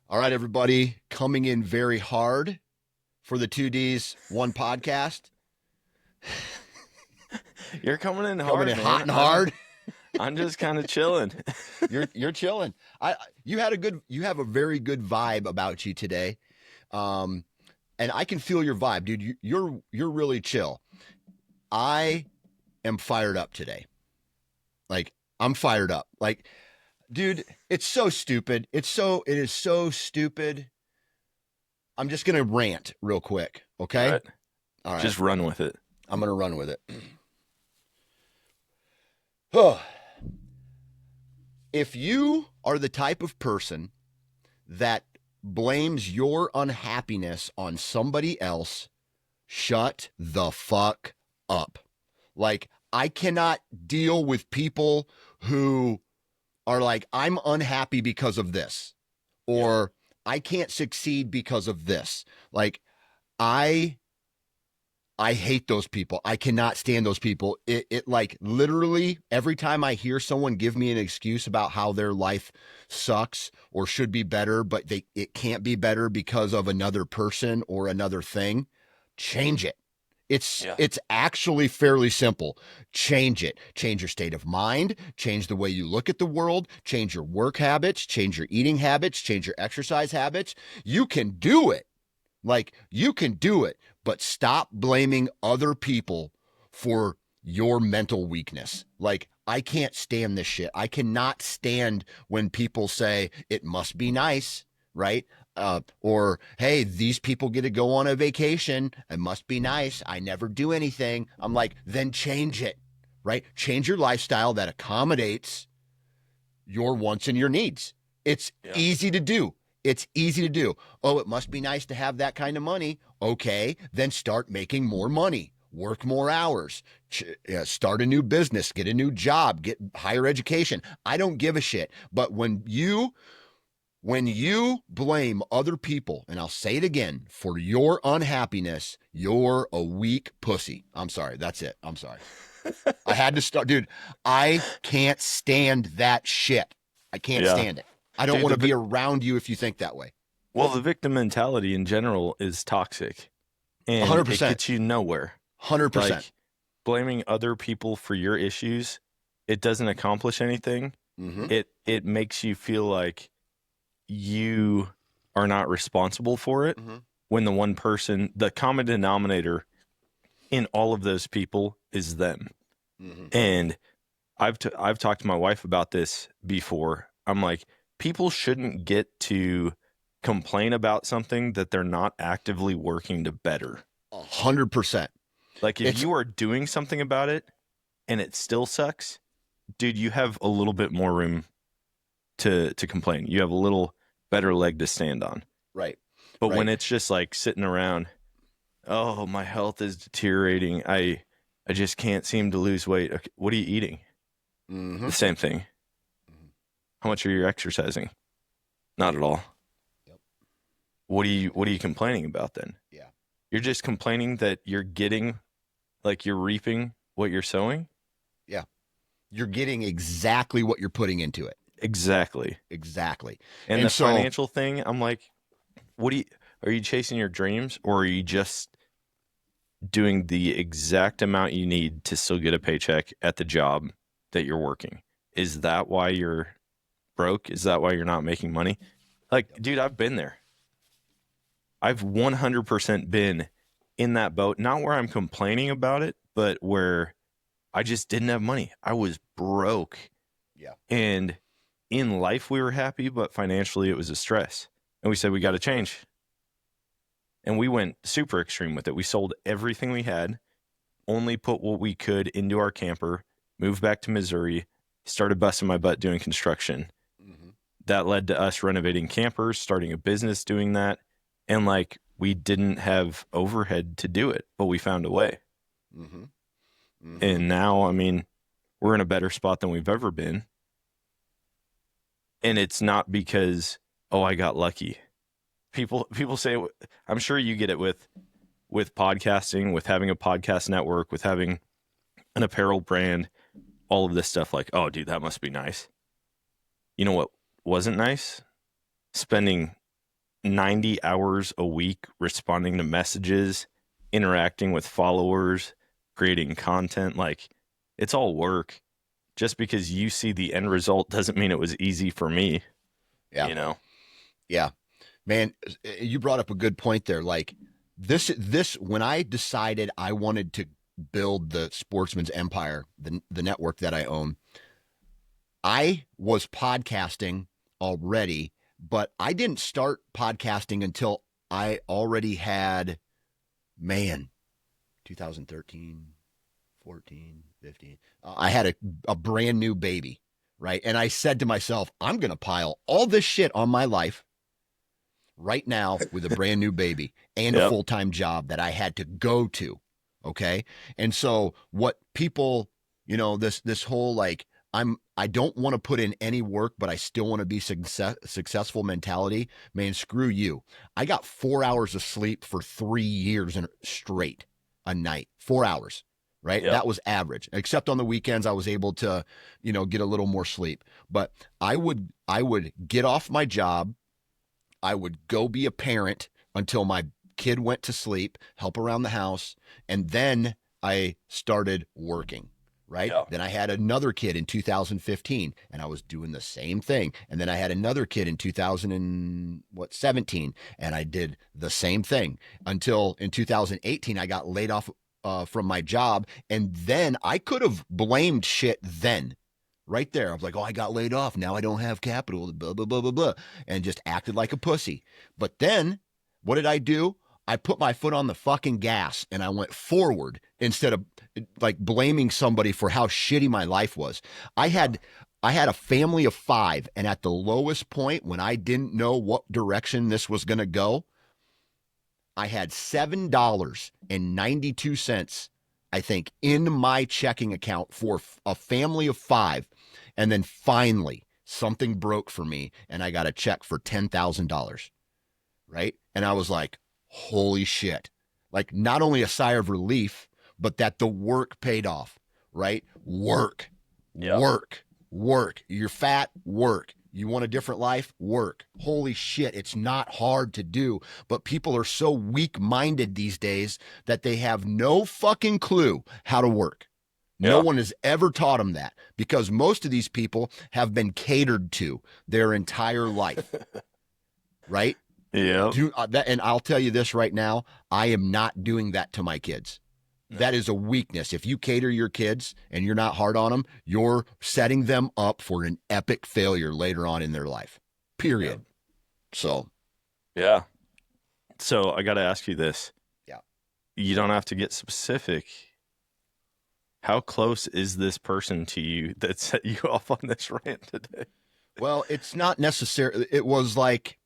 All right, everybody, coming in very hard for the 2Ds, one podcast. You're coming in hard, Coming in man. hot and hard. I'm just kind of chilling. You're chilling. You have a very good vibe about you today, and I can feel your vibe, dude. You're really chill. I am fired up today. Like, I'm fired up. Like, dude, it's so stupid. It is so stupid. I'm just gonna rant real quick, okay? All right. Just run with it. I'm gonna run with it. Oh. If you are the type of person that blames your unhappiness on somebody else, shut the fuck up. Like, I cannot deal with people who are like, I'm unhappy because of this, or I can't succeed because of this. Like, I hate those people. I cannot stand those people. It like literally every time I hear someone give me an excuse about how their life sucks or should be better, but it can't be better because of another person or another thing, change it. It's actually fairly simple. Change it. Change your state of mind, change the way you look at the world, change your work habits, change your eating habits, change your exercise habits. You can do it. Like, you can do it, but stop blaming other people for your mental weakness. Like, I can't stand this shit. I cannot stand when people say it must be nice, right? Or, hey, these people get to go on a vacation. It must be nice. I never do anything. I'm like, then change it, right? Change your lifestyle that accommodates your wants and your needs. It's easy to do. It's easy to do. Oh, it must be nice to have that kind of money. Okay, then start making more money. Work more hours. Start a new business. Get a new job. Get higher education. I don't give a shit. But when you blame other people, and I'll say it again, for your unhappiness, you're a weak pussy. I'm sorry. That's it. I'm sorry. I had to start. Dude, I can't stand that shit. I can't stand it. I don't want to be around you if you think that way. Well, the victim mentality in general is toxic. And 100%. It gets you nowhere. 100%. Like, blaming other people for your issues, it doesn't accomplish anything. Mm-hmm. It makes you feel like you are not responsible for it, when the one person, the common denominator in all of those people is them. And I've talked to my wife about this before. I'm like, people shouldn't get to complain about something that they're not actively working to better. 100%. Like, if you are doing something about it and it still sucks, dude, you have a little bit more room to complain. You have a little better leg to stand on. Right. But when it's just like sitting around, oh, my health is deteriorating. I just can't seem to lose weight. Okay, what are you eating? The same thing. How much are you exercising? Not at all. Yep. What are you complaining about then? Yeah. You're just complaining that you're getting, like, you're reaping what you're sowing? Yeah. You're getting exactly what you're putting into it. Exactly. And the financial thing, I'm like, are you chasing your dreams, or are you just doing the exact amount you need to still get a paycheck at the job that you're working? Is that why you're broke? Is that why you're not making money? Like, dude, I've been there. I've 100% been in that boat, not where I'm complaining about it, but where I just didn't have money. I was broke. Yeah. And in life we were happy, but financially it was a stress. And we said, we got to change. And we went super extreme with it. We sold everything we had, only put what we could into our camper, moved back to Missouri, started busting my butt doing construction. That led to us renovating campers, starting a business doing that. And like, we didn't have overhead to do it, but we found a way. And now, I mean, we're in a better spot than we've ever been. And it's not because, oh, I got lucky. People say, I'm sure you get it with podcasting, with having a podcast network, with having an apparel brand, all of this stuff. Like, oh, dude, that must be nice. You know what wasn't nice? Spending 90 hours a week responding to messages, interacting with followers, creating content. Like, it's all work. Just because you see the end result doesn't mean it was easy for me, Yeah. you know? Yeah. Man, you brought up a good point there. Like this, when I decided I wanted to build the Sportsman's Empire, the network that I own, I was podcasting already, but I didn't start podcasting until I already had, man, 2013, 14, 15. I had a brand new baby, right? And I said to myself, I'm going to pile all this shit on my life right now with a brand new baby and a Yep. full-time job that I had to go to. Okay. And so what people, this whole like, I don't want to put in any work, but I still want to be successful mentality. Man, screw you. I got 4 hours of sleep for 3 years straight a night, 4 hours, right? Yep. That was average, except on the weekends. I was able to, get a little more sleep, but I would get off my job. I would go be a parent until my kid went to sleep, help around the house, and then I started working, right? Yeah. Then I had another kid in 2015 and I was doing the same thing. And then I had another kid in 2017 and I did the same thing until in 2018 I got laid off from my job, and then I could have blamed shit then. Right there. I was like, oh, I got laid off. Now I don't have capital, blah, blah, blah, blah, blah. And just acted like a pussy. But then what did I do? I put my foot on the fucking gas and I went forward instead of like blaming somebody for how shitty my life was. I had a family of 5. And at the lowest point when I didn't know what direction this was going to go, I had $7.92, I think, in my checking account for a family of 5. And then finally, something broke for me and I got a check for $10,000. Right. And I was like, holy shit. Like, not only a sigh of relief, but that the work paid off. Right. Work, Yep. work. You're fat, work. You want a different life? Work. Holy shit, it's not hard to do, but people are so weak-minded these days that they have no fucking clue how to work. No one has ever taught them that, because most of these people have been catered to their entire life. Right? Yeah. And I'll tell you this right now, I am not doing that to my kids. That is a weakness. If you cater your kids and you're not hard on them, you're setting them up for an epic failure later on in their life. Period. Yeah. So. Yeah. So I got to ask you this. Yeah. You don't have to get specific. How close is this person to you that set you off on this rant today? Well, it's not necessarily. It was like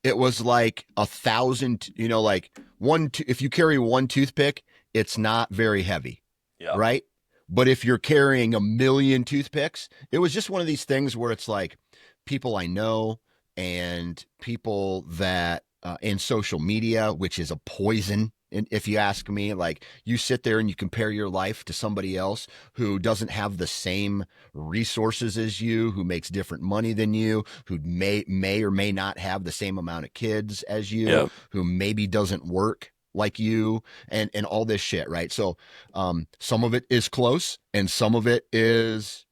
1,000, like if you carry one toothpick, it's not very heavy, right? But if you're carrying 1,000,000 toothpicks, it was just one of these things where it's like people I know and people that in social media, which is a poison. And if you ask me, like, you sit there and you compare your life to somebody else who doesn't have the same resources as you, who makes different money than you, who may or may not have the same amount of kids as you, who maybe doesn't work like you, and all this shit, right? So some of it is close and some of it is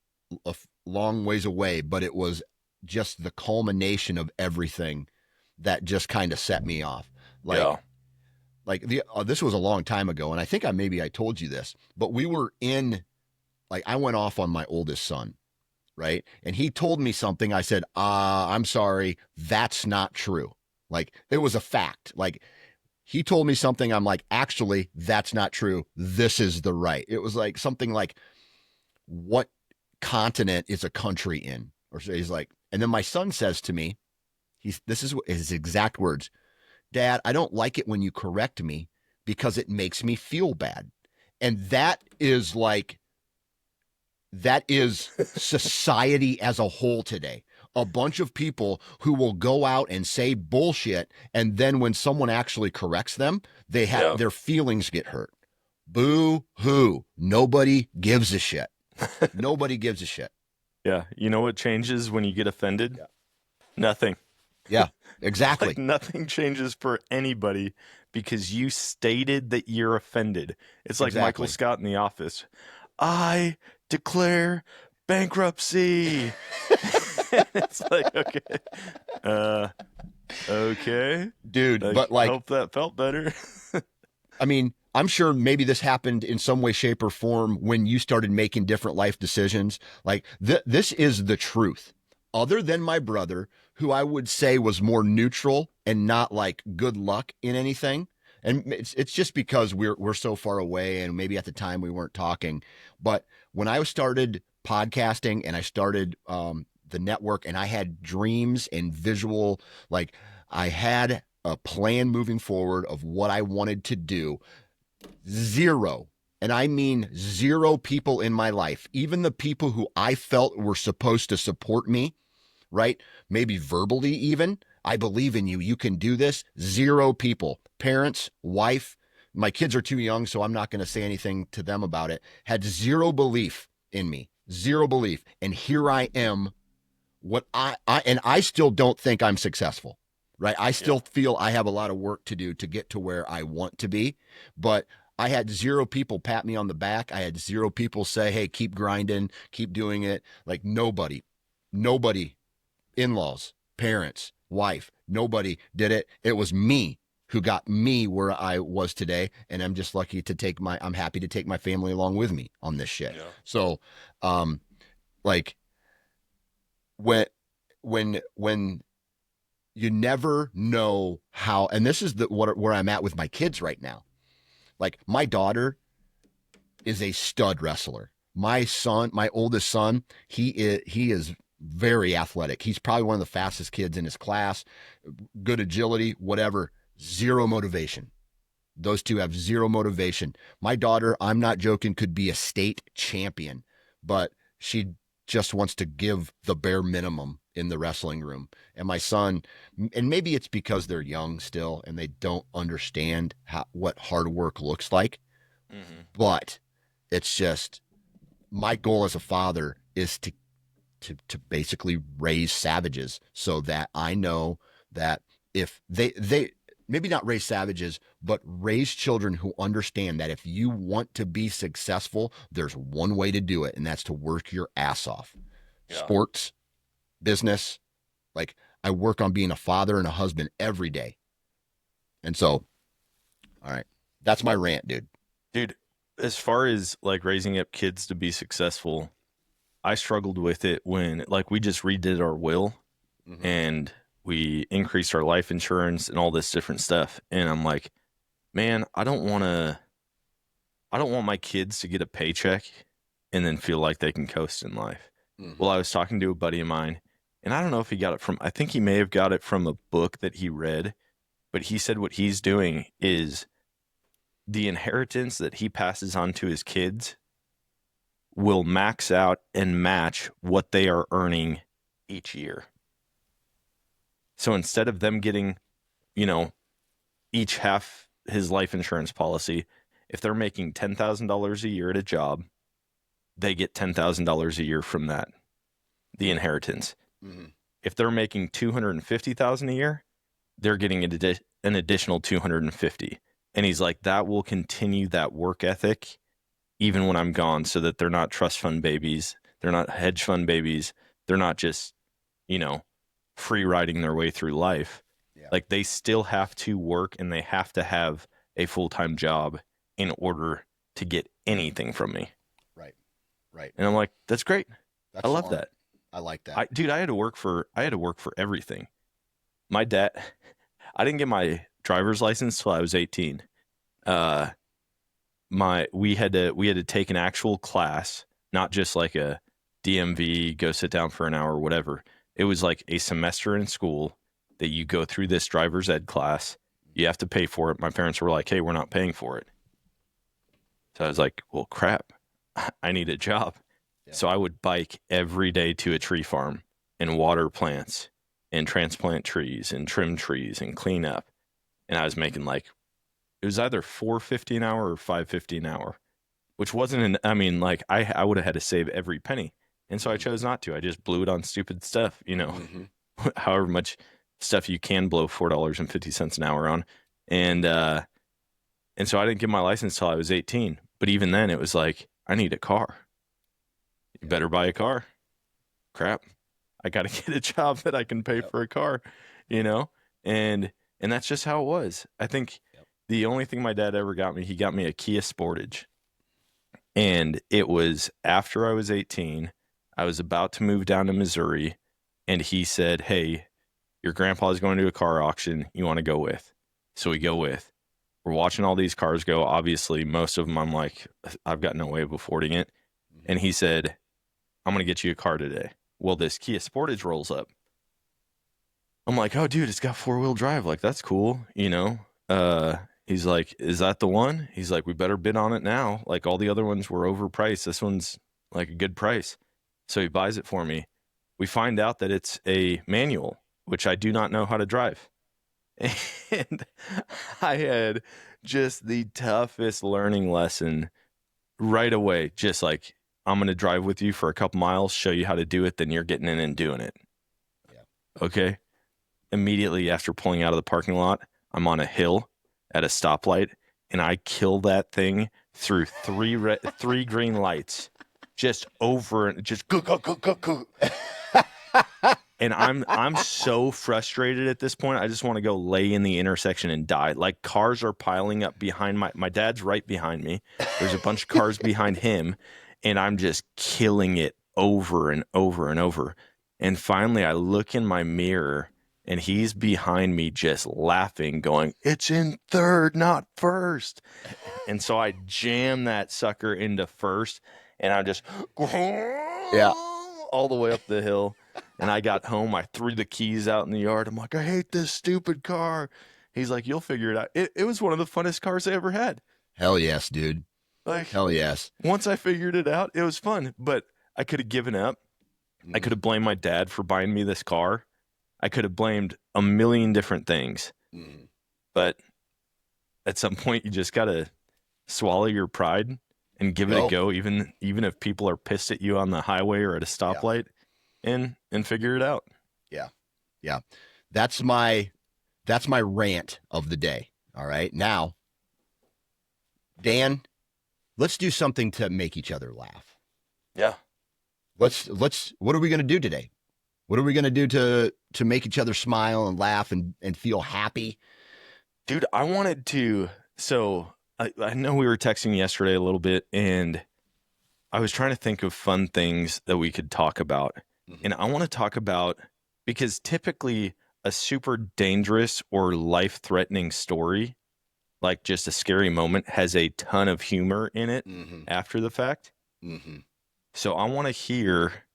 a long ways away, but it was just the culmination of everything that just kind of set me off. This was a long time ago, and I think I told you this, but we were I went off on my oldest son, right? And he told me something. I said, I'm sorry, that's not true. Like, it was a fact. Like, he told me something. I'm like, actually, that's not true. This is the right. It was like something like, what continent is a country in? Or so he's like, and then my son says to me, this is his exact words: Dad, I don't like it when you correct me because it makes me feel bad. And that is society as a whole today. A bunch of people who will go out and say bullshit, and then when someone actually corrects them, their feelings get hurt. Boo hoo. Nobody gives a shit. Nobody gives a shit. Yeah. You know what changes when you get offended? Yeah. Nothing. Yeah, Like exactly. nothing changes for anybody because you stated that you're offended. It's like Michael Exactly. Scott in The Office. I declare bankruptcy. It's like, uh, okay. Dude, but Like, like, hope that felt better. I mean, I'm sure maybe this happened in some way, shape, or form when you started making different life decisions. Like, this is the truth. Other than my brother, who I would say was more neutral and not like good luck in anything. And it's just because we're so far away, and maybe at the time we weren't talking. But when I started podcasting and I started the network, and I had dreams and visual, like I had a plan moving forward of what I wanted to do. Zero, and I mean zero people in my life, even the people who I felt were supposed to support me, right? Maybe verbally, even. I believe in you. You can do this. Zero people, parents, wife. My kids are too young, so I'm not going to say anything to them about it. Had zero belief in me, zero belief. And here I am, and I still don't think I'm successful, right? I Yeah. still feel I have a lot of work to do to get to where I want to be, but I had zero people pat me on the back. I had zero people say, "Hey, keep grinding, keep doing it." Like nobody, in-laws, parents, wife, nobody did it. It was me who got me where I was today, and I'm happy to take my family along with me on this shit. Yeah. So, like when when you never know how, and this is where I'm at with my kids right now. Like, my daughter is a stud wrestler. My son, my oldest son, he is very athletic. He's probably one of the fastest kids in his class. Good agility, whatever. Zero motivation. Those two have zero motivation. My daughter, I'm not joking, could be a state champion, but she just wants to give the bare minimum in the wrestling room. And my son, and maybe it's because they're young still and they don't understand what hard work looks like, Mm-hmm. but it's just, my goal as a father is to basically raise savages, so that I know that if they maybe not raise savages, but raise children who understand that if you want to be successful, there's one way to do it, and that's to work your ass off. Yeah. Sports, business, like, I work on being a father and a husband every day. And so, all right, that's my rant, dude. Dude, as far as like raising up kids to be successful, I struggled with it when like we just redid our will Mm-hmm. and we increased our life insurance and all this different stuff. And I'm like, man, I don't want my kids to get a paycheck and then feel like they can coast in life. Mm-hmm. Well, I was talking to a buddy of mine, and I don't know if he got it from, I think he may have got it from a book that he read, but he said what he's doing is the inheritance that he passes on to his kids will max out and match what they are earning each year. So instead of them getting, you know, each half his life insurance policy, if they're making $10,000 a year at a job, they get $10,000 a year from that, the inheritance. Mm-hmm. If they're making $250,000 a year, they're getting an additional 250. And he's like, that will continue that work ethic even when I'm gone, so that they're not trust fund babies, they're not hedge fund babies, they're not just, you know, free riding their way through life. Yeah. Like, they still have to work and they have to have a full-time job in order to get anything from me. Right. Right. And I'm like, that's great. That's I love smart. that. I like that. Dude, I had to work for everything. My dad, I didn't get my driver's license till I was 18. Uh, we had to take an actual class, not just like a DMV, go sit down for an hour or whatever. It was like a semester in school that you go through this driver's ed class. You have to pay for it. My parents were like, "Hey, we're not paying for it." So I was like, "Well, crap. I need a job." Yeah. So I would bike every day to a tree farm and water plants and transplant trees and trim trees and clean up. And I was making like, it was either $4.50 an hour or $5.50 an hour, which wasn't I mean, like, I would have had to save every penny. And so I chose not to. I just blew it on stupid stuff, Mm-hmm. however much stuff you can blow $4.50 an hour on. And so I didn't get my license till I was 18. But even then it was like, I need a car. You better buy a car. Crap. I got to get a job that I can pay for a car, you know? And that's just how it was. I think the only thing my dad ever got me, he got me a Kia Sportage. And it was after I was 18. I was about to move down to Missouri. And he said, hey, your grandpa's going to a car auction. You want to go with? So we go with. We're watching all these cars go. Obviously, most of them I'm like, I've got no way of affording it. And he said, I'm going to get you a car today. Well, this Kia Sportage rolls up. I'm like, oh, dude, it's got 4-wheel drive. Like, that's cool, you know? He's like, is that the one? He's like, we better bid on it now. Like, all the other ones were overpriced. This one's like a good price. So he buys it for me. We find out that it's a manual, which I do not know how to drive. And I had just the toughest learning lesson right away. Just like, I'm going to drive with you for a couple miles, show you how to do it, then you're getting in and doing it. Yeah. Okay. Immediately after pulling out of the parking lot, I'm on a hill at a stoplight, and I kill that thing through three green lights, just over and just go, go, go, go, go. And I'm so frustrated at this point. I just want to go lay in the intersection and die. Like, cars are piling up behind my dad's right behind me. There's a bunch of cars behind him, and I'm just killing it over and over and over. And finally, I look in my mirror, and he's behind me just laughing, going, it's in third, not first. And so I jam that sucker into first, and I just all the way up the hill. And I got home. I threw the keys out in the yard. I'm like, I hate this stupid car. He's like, you'll figure it out. It was one of the funnest cars I ever had. Hell yes, dude. Like, hell yes. Once I figured it out, it was fun. But I could have given up. I could have blamed my dad for buying me this car. I could have blamed a million different things. But at some point, you just got to swallow your pride and give it a go, even if people are pissed at you on the highway or at a stoplight. Yeah. And figure it out. Yeah. That's my rant of the day. All right. Now, Dan, let's do something to make each other laugh. Yeah. Let's what are we going to do today? What are we going to do to make each other smile and laugh and feel happy? Dude, I wanted to, so I know we were texting yesterday a little bit, and I was trying to think of fun things that we could talk about. And I want to talk about, because typically a super dangerous or life-threatening story, like just a scary moment, has a ton of humor in it after the fact. So I want to hear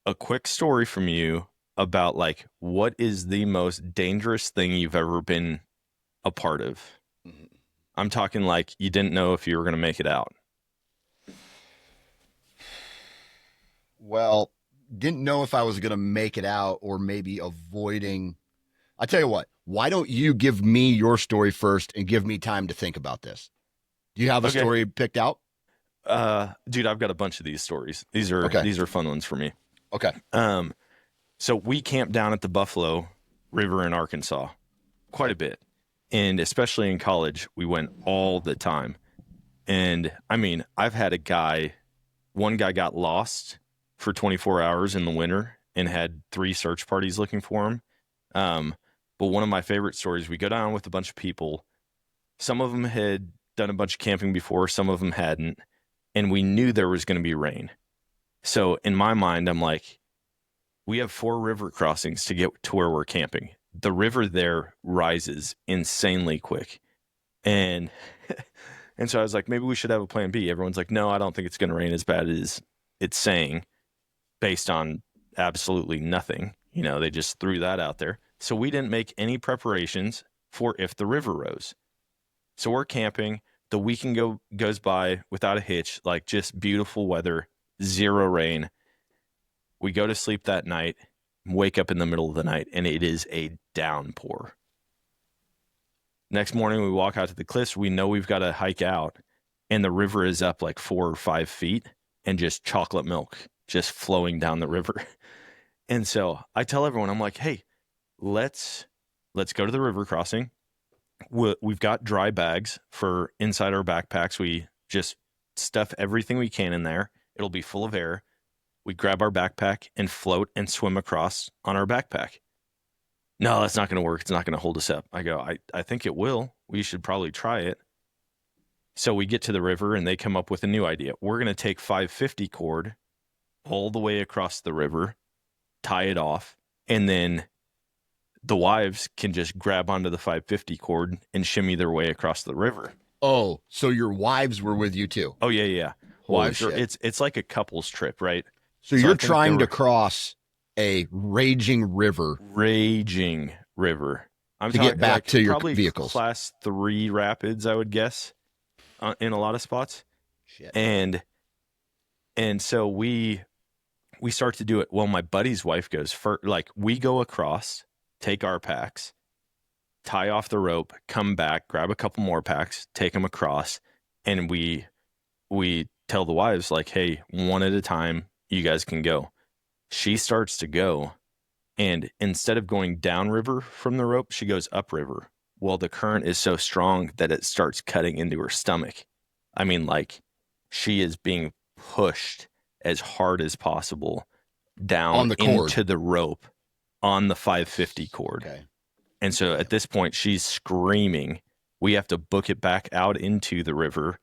a quick story from you about, like, what is the most dangerous thing you've ever been a part of? I'm talking like you didn't know if you were going to make it out. Well, didn't know if I was going to make it out, or maybe avoiding. I tell you what, why don't you give me your story first and give me time to think about this? Do you have a story picked out? Dude, I've got a bunch of these stories. These are fun ones for me. Okay. So we camped down at the Buffalo River in Arkansas quite a bit. And especially in college, we went all the time. And I mean, I've had one guy got lost for 24 hours in the winter and had 3 search parties looking for him. But one of my favorite stories, we go down with a bunch of people. Some of them had done a bunch of camping before, some of them hadn't. And we knew there was going to be rain. So in my mind, I'm like, we have 4 river crossings to get to where we're camping. The river there rises insanely quick. And so I was like, maybe we should have a plan B. Everyone's like, no, I don't think it's going to rain as bad as it's saying, based on absolutely nothing. You know, they just threw that out there. So we didn't make any preparations for if the river rose. So we're camping. The weekend goes by without a hitch, like just beautiful weather, 0 rain. We go to sleep that night, wake up in the middle of the night, and it is a downpour. Next morning, we walk out to the cliffs. We know we've got to hike out, and the river is up like 4 or 5 feet, and just chocolate milk just flowing down the river. And so I tell everyone, I'm like, hey, let's go to the river crossing. We've got dry bags for inside our backpacks. We just stuff everything we can in there. It'll be full of air. We grab our backpack and float and swim across on our backpack. No, that's not going to work. It's not going to hold us up. I go, I think it will. We should probably try it. So we get to the river and they come up with a new idea. We're going to take 550 cord all the way across the river, tie it off, and then the wives can just grab onto the 550 cord and shimmy their way across the river. Oh, so your wives were with you too? Oh, yeah. Holy Wives shit. it's like a couple's trip, right? So you're trying to cross a raging river. I'm to get back like, to your probably vehicles. Class 3 rapids, I would guess, in a lot of spots. Shit. And so we start to do it. Well, my buddy's wife goes first. Like, we go across, take our packs, tie off the rope, come back, grab a couple more packs, take them across, and we tell the wives, like, hey, one at a time, you guys can go. She starts to go, and instead of going downriver from the rope, she goes upriver. Well, the current is so strong that it starts cutting into her stomach. I mean, like, she is being pushed as hard as possible down On the cord. into the rope on the 550 cord. Okay. And so at this point, she's screaming. We have to book it back out into the river,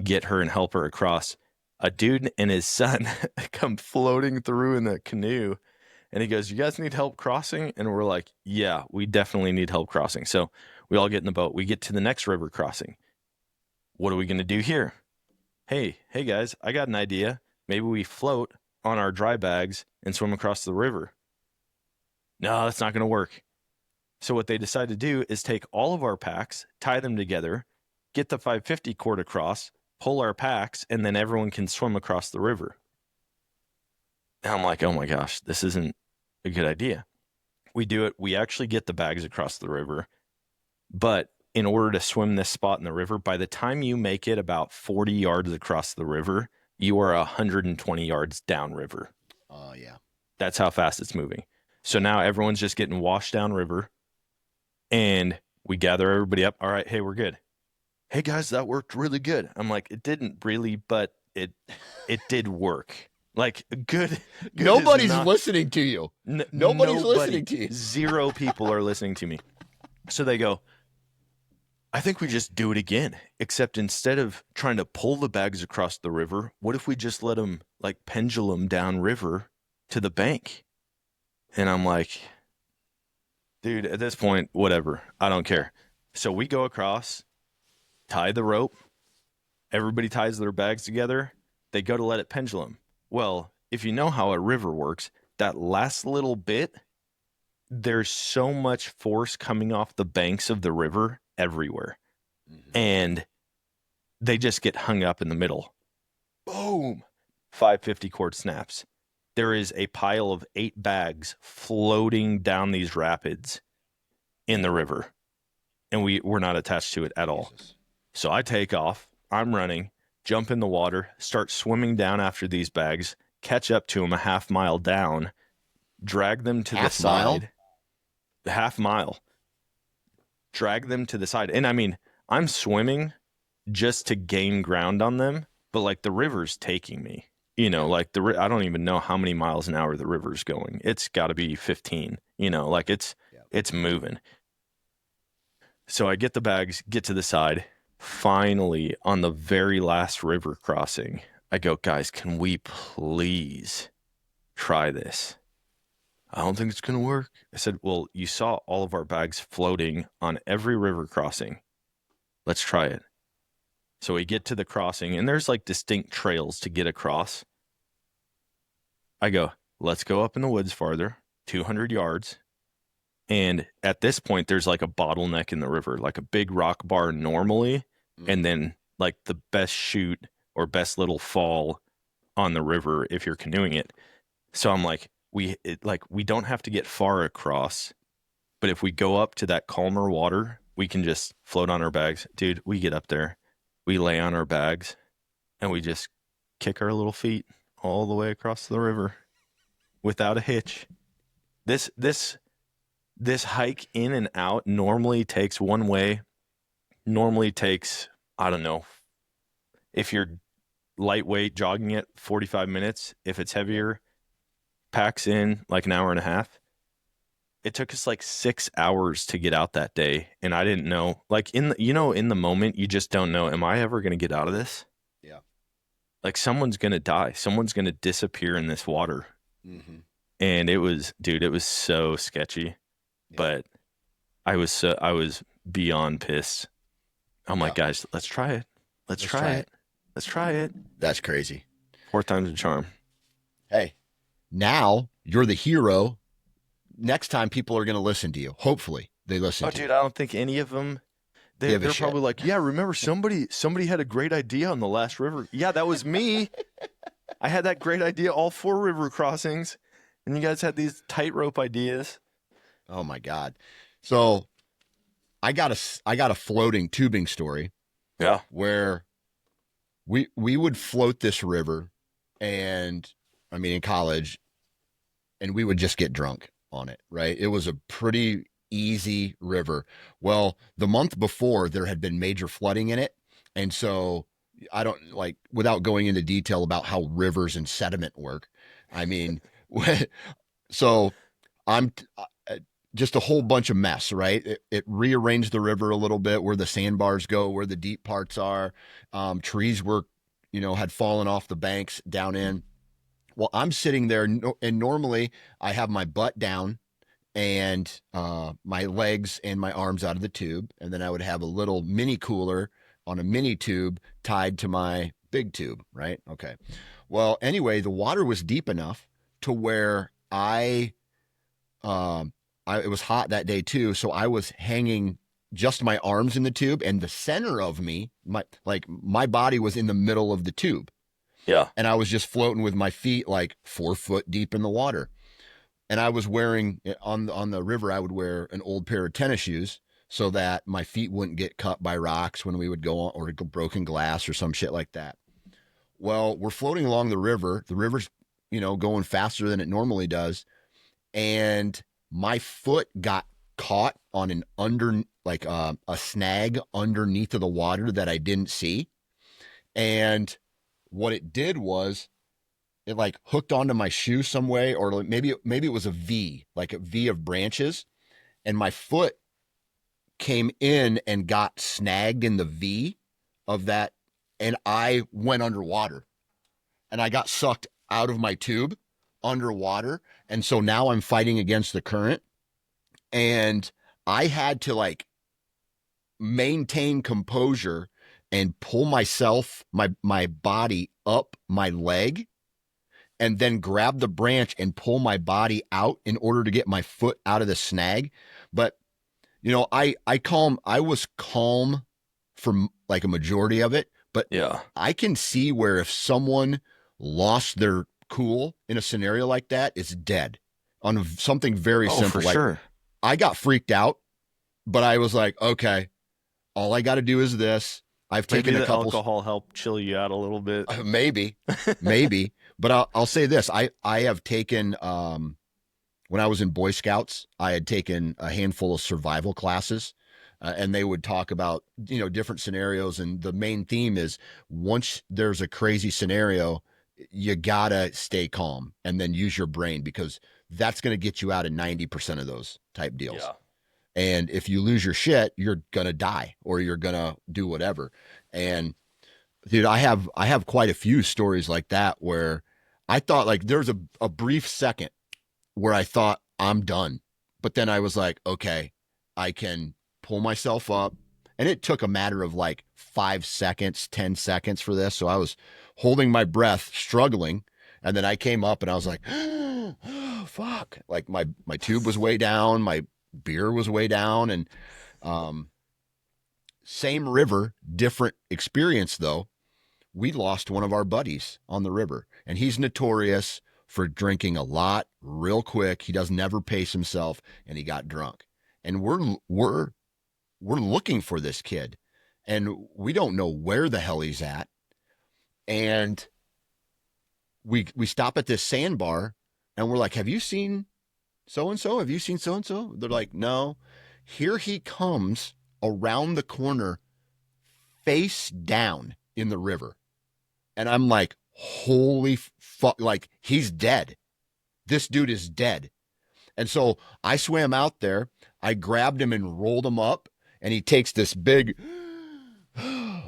get her and help her across. A dude and his son come floating through in the canoe. And he goes, you guys need help crossing? And we're like, yeah, we definitely need help crossing. So we all get in the boat. We get to the next river crossing. What are we going to do here? Hey guys, I got an idea. Maybe we float on our dry bags and swim across the river. No, that's not going to work. So what they decide to do is take all of our packs, tie them together, get the 550 cord across, pull our packs, and then everyone can swim across the river. And I'm like, oh my gosh, this isn't a good idea. We do it. We actually get the bags across the river. But in order to swim this spot in the river, by the time you make it about 40 yards across the river, you are 120 yards downriver. Oh, yeah. That's how fast it's moving. So now everyone's just getting washed downriver, and we gather everybody up. All right, hey, we're good. Hey, guys, that worked really good. I'm like, it didn't really, but it did work. Like, good Nobody's listening to you. Nobody's listening to you. 0 people are listening to me. So they go, I think we just do it again, except instead of trying to pull the bags across the river, what if we just let them, like, pendulum downriver to the bank? And I'm like, dude, at this point, whatever. I don't care. So we go across, tie the rope. Everybody ties their bags together. They go to let it pendulum. Well, if you know how a river works, that last little bit, there's so much force coming off the banks of the river everywhere. Mm-hmm. And they just get hung up in the middle. Boom! 550 cord snaps. There is a pile of 8 bags floating down these rapids in the river. And we're not attached to it at all. Jesus. So I take off. I'm running. Jump in the water, start swimming down after these bags, catch up to them a half mile down, drag them to the side. Half mile. Drag them to the side. And I mean, I'm swimming just to gain ground on them, but like the river's taking me. You know, like I don't even know how many miles an hour the river's going. It's got to be 15. You know, like it's moving. So I get the bags, get to the side. Finally, on the very last river crossing, I go, guys, can we please try this? I don't think it's going to work. I said, well, you saw all of our bags floating on every river crossing. Let's try it. So we get to the crossing, and there's like distinct trails to get across. I go, let's go up in the woods farther, 200 yards. And at this point, there's like a bottleneck in the river, like a big rock bar normally, and then like the best chute or best little fall on the river if you're canoeing it. So I'm like, we don't have to get far across, but if we go up to that calmer water, we can just float on our bags. Dude, we get up there, we lay on our bags, and we just kick our little feet all the way across the river without a hitch. This this hike in and out normally takes one way, normally takes, I don't know, if you're lightweight jogging it, 45 minutes. If it's heavier, packs in like an hour and a half. It took us like 6 hours to get out that day. And I didn't know, like in the moment, you just don't know, am I ever going to get out of this? Yeah. Like someone's going to die. Someone's going to disappear in this water. Mm-hmm. And it was so sketchy, Yeah. but I was beyond pissed. I'm like, guys, let's try it. Let's try it. Let's try it. That's crazy. 4 times a charm. Hey, now you're the hero. Next time people are going to listen to you. Hopefully they listen to you. Dude, I don't think any of them, they're probably like, yeah, remember somebody had a great idea on the last river. Yeah, that was me. I had that great idea all 4 river crossings, and you guys had these tightrope ideas. Oh my God. So I got a floating tubing story. Yeah. Where we would float this river, and I mean in college, and we would just get drunk on it, right? It was a pretty easy river. Well, the month before there had been major flooding in it. And so I don't like, without going into detail about how rivers and sediment work. I mean, so I'm just a whole bunch of mess, right? It rearranged the river a little bit where the sandbars go, where the deep parts are. Trees were, had fallen off the banks down in. Well, I'm sitting there, and normally I have my butt down and my legs and my arms out of the tube. And then I would have a little mini cooler on a mini tube tied to my big tube, right? Okay. Well, anyway, the water was deep enough to where it was hot that day too. So I was hanging just my arms in the tube, and the center of me, my body was in the middle of the tube. Yeah. And I was just floating with my feet like 4 foot deep in the water. And I was wearing on the river, I would wear an old pair of tennis shoes so that my feet wouldn't get cut by rocks when we would go on, or broken glass or some shit like that. Well, we're floating along the river. The river's, going faster than it normally does. And my foot got caught on a snag underneath of the water that I didn't see. And what it did was it like hooked onto my shoe some way, or maybe it was a V, like a V of branches, and my foot came in and got snagged in the V of that, and I went underwater, and I got sucked out of my tube underwater, and so now I'm fighting against the current, and I had to like maintain composure and pull my body up my leg, and then grab the branch and pull my body out in order to get my foot out of the snag. But, I was calm for like a majority of it, but Yeah. I can see where if someone lost their cool in a scenario like that, it's dead on something very simple. For like, sure. I got freaked out, but I was like, okay, all I got to do is this. I've taken Maybe a the couple. alcohol helped chill you out a little bit. Maybe, but I'll say this: I have taken when I was in Boy Scouts, I had taken a handful of survival classes, and they would talk about different scenarios, and the main theme is once there's a crazy scenario, you gotta stay calm and then use your brain, because that's going to get you out of 90% of those type deals. Yeah. And if you lose your shit, you're going to die, or you're going to do whatever. And dude, I have quite a few stories like that where I thought, like, there's a brief second where I thought I'm done. But then I was like, okay, I can pull myself up. And it took a matter of like 5 seconds, 10 seconds for this. So I was holding my breath, struggling. And then I came up and I was like, oh, fuck. Like my tube was way down. My beer was way down. And same river, different experience though. We lost one of our buddies on the river, and he's notorious for drinking a lot real quick. He does never pace himself, and he got drunk. And we're looking for this kid, and we don't know where the hell he's at. And we stop at this sandbar, and we're like, "Have you seen so-and-so, have you seen so-and-so? They're like, no. Here he comes around the corner, face down in the river. And I'm like, holy fuck, like he's dead. This dude is dead. And so I swam out there. I grabbed him and rolled him up. And he takes this big,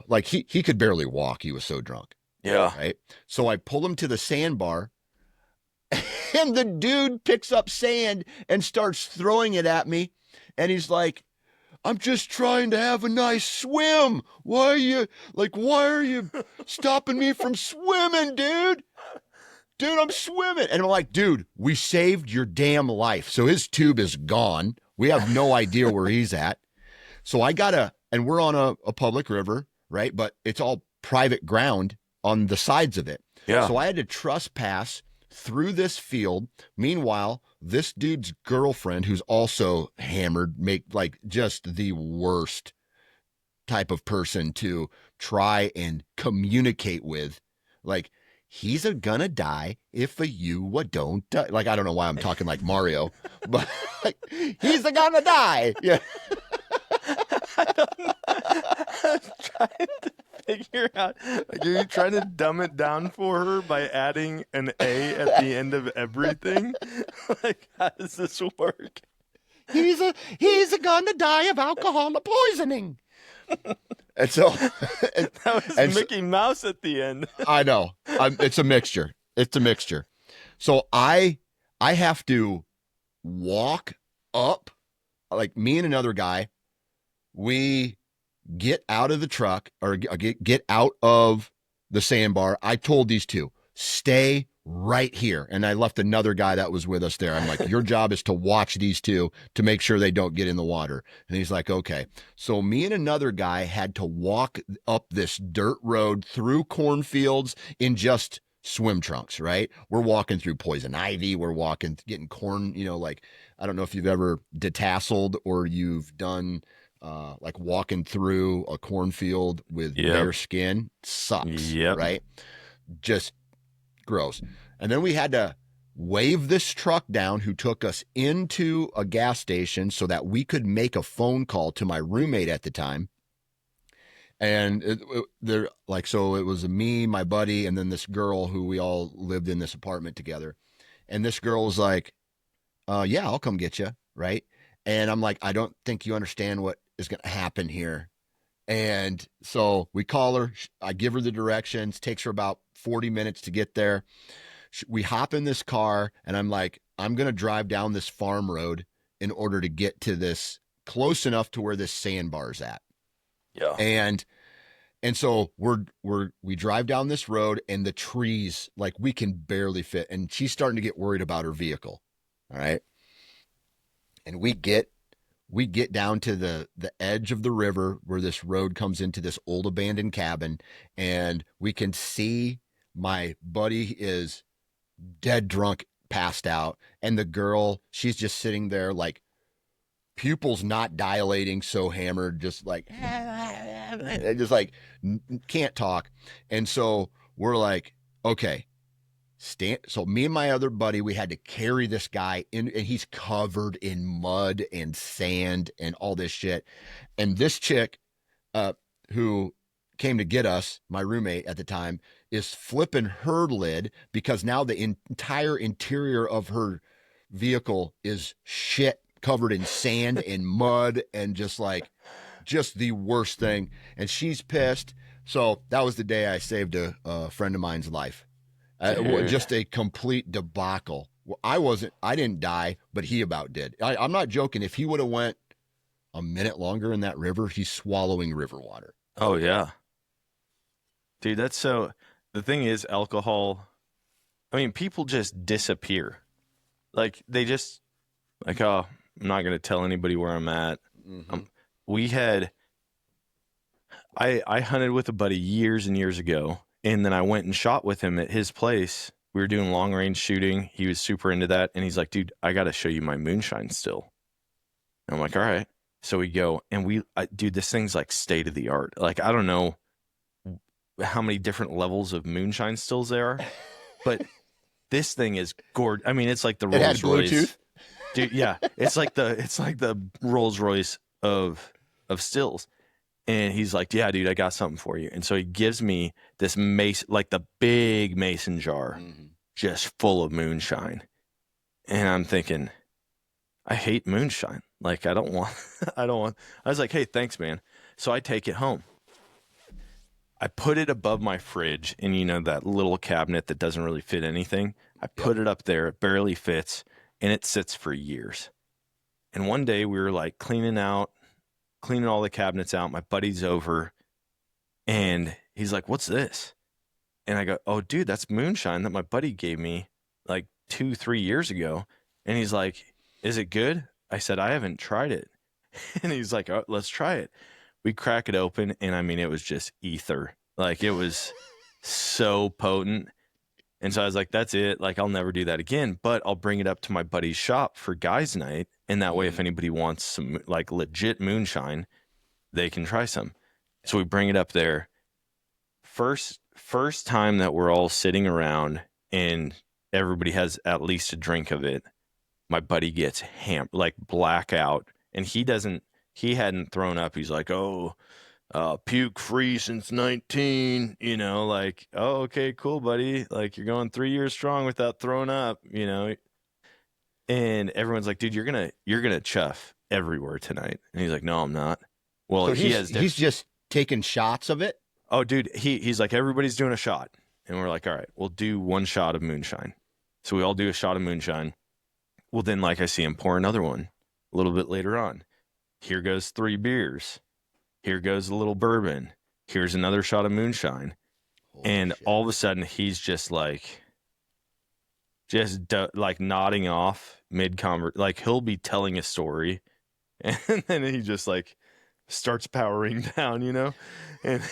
like he could barely walk. He was so drunk. Yeah. Right. So I pull him to the sandbar. And the dude picks up sand and starts throwing it at me. And he's like, I'm just trying to have a nice swim. Why are you stopping me from swimming, dude? Dude, I'm swimming. And I'm like, dude, we saved your damn life. So his tube is gone. We have no idea where he's at. So and we're on a public river, right? But it's all private ground on the sides of it. Yeah. So I had to trespass through this field. Meanwhile, this dude's girlfriend, who's also hammered, make like just the worst type of person to try and communicate with. Like, he's gonna die if you don't die. Like, I don't know why I'm talking like Mario, but like, he's gonna die. Yeah. I'm trying to figure out, like, are you trying to dumb it down for her by adding an A at the end of everything? Like, how does this work? He's gonna die of alcohol poisoning. And so that was Mickey Mouse at the end. I know. It's a mixture. So I have to walk up, like me and another guy. We get out of the truck or get out of the sandbar. I told these two, stay right here. And I left another guy that was with us there. I'm like, your job is to watch these two to make sure they don't get in the water. And he's like, okay. So me and another guy had to walk up this dirt road through cornfields in just swim trunks, right? We're walking through poison ivy. We're getting corn, like, I don't know if you've ever detasseled or you've done like walking through a cornfield with bare skin. Sucks, right? Just gross. And then we had to wave this truck down who took us into a gas station so that we could make a phone call to my roommate at the time. And so it was me, my buddy, and then this girl who we all lived in this apartment together. And this girl was like, yeah, I'll come get you, right? And I'm like, I don't think you understand what is going to happen here. And so we call her. I give her the directions. Takes her about 40 minutes to get there. We hop in this car, and I'm like, I'm going to drive down this farm road in order to get to this close enough to where this sandbar's at. Yeah. And so we drive down this road, and the trees, like, we can barely fit. And she's starting to get worried about her vehicle. All right. And we get down to the edge of the river where this road comes into this old abandoned cabin, and we can see my buddy is dead drunk, passed out, and the girl, she's just sitting there, like, pupils not dilating, so hammered, just like, just like can't talk. And so we're like, okay, so me and my other buddy, we had to carry this guy in, and he's covered in mud and sand and all this shit. And this chick, who came to get us, my roommate at the time, is flipping her lid because now the entire interior of her vehicle is shit, covered in sand and mud and just the worst thing. And she's pissed. So that was the day I saved a friend of mine's life. Just a complete debacle. I didn't die, but he about did. I'm not joking. If he would have went a minute longer in that river, he's swallowing river water. Oh, yeah. Dude, the thing is, alcohol, I mean, people just disappear. Like, they just, like, oh, I'm not going to tell anybody where I'm at. Mm-hmm. I hunted with a buddy years and years ago. And then I went and shot with him at his place. We were doing long range shooting. He was super into that. And he's like, dude, I got to show you my moonshine still. And I'm like, all right. So we go and dude, this thing's like state of the art. Like, I don't know how many different levels of moonshine stills there are, but this thing is gorgeous. I mean, it's like the Rolls Royce. dude. Yeah, it's like the Rolls Royce of stills. And he's like, yeah, dude, I got something for you. And so he gives me this mason, like the big mason jar, Mhm. just full of moonshine. And I'm thinking, I hate moonshine. Like, I don't want, I don't want, I was like, hey, thanks, man. So I take it home. I put it above my fridge in, that little cabinet that doesn't really fit anything. I Yep. put it up there. It barely fits and it sits for years. And one day we were like cleaning all the cabinets out. My buddy's over and he's like, what's this? And I go, oh, dude, that's moonshine that my buddy gave me like 2, 3 years ago. And he's like, is it good? I said, I haven't tried it. And he's like, oh, let's try it. We crack it open. And I mean, it was just ether. Like it was so potent. And so I was like, that's it. Like, I'll never do that again, but I'll bring it up to my buddy's shop for guys' night. And that way, if Mhm. anybody wants some like legit moonshine, they can try some. So we bring it up there. First time that we're all sitting around and everybody has at least a drink of it, my buddy gets like blackout, and he hadn't thrown up. He's like, oh, puke free since 19, like, oh, okay, cool, buddy. Like you're going 3 years strong without throwing up. And everyone's like, dude, you're gonna chuff everywhere tonight. And he's like, no, I'm not. Well, So he he's has he's just taking shots of it. Oh, dude, he's like, everybody's doing a shot. And we're like, all right, we'll do one shot of moonshine. So we all do a shot of moonshine. Well, then, like, I see him pour another one a little bit later on. Here goes 3 beers. Here goes a little bourbon. Here's another shot of moonshine. Holy And shit. all of a sudden, he's just like nodding off mid convert. Like, he'll be telling a story. And then he just like starts powering down. And,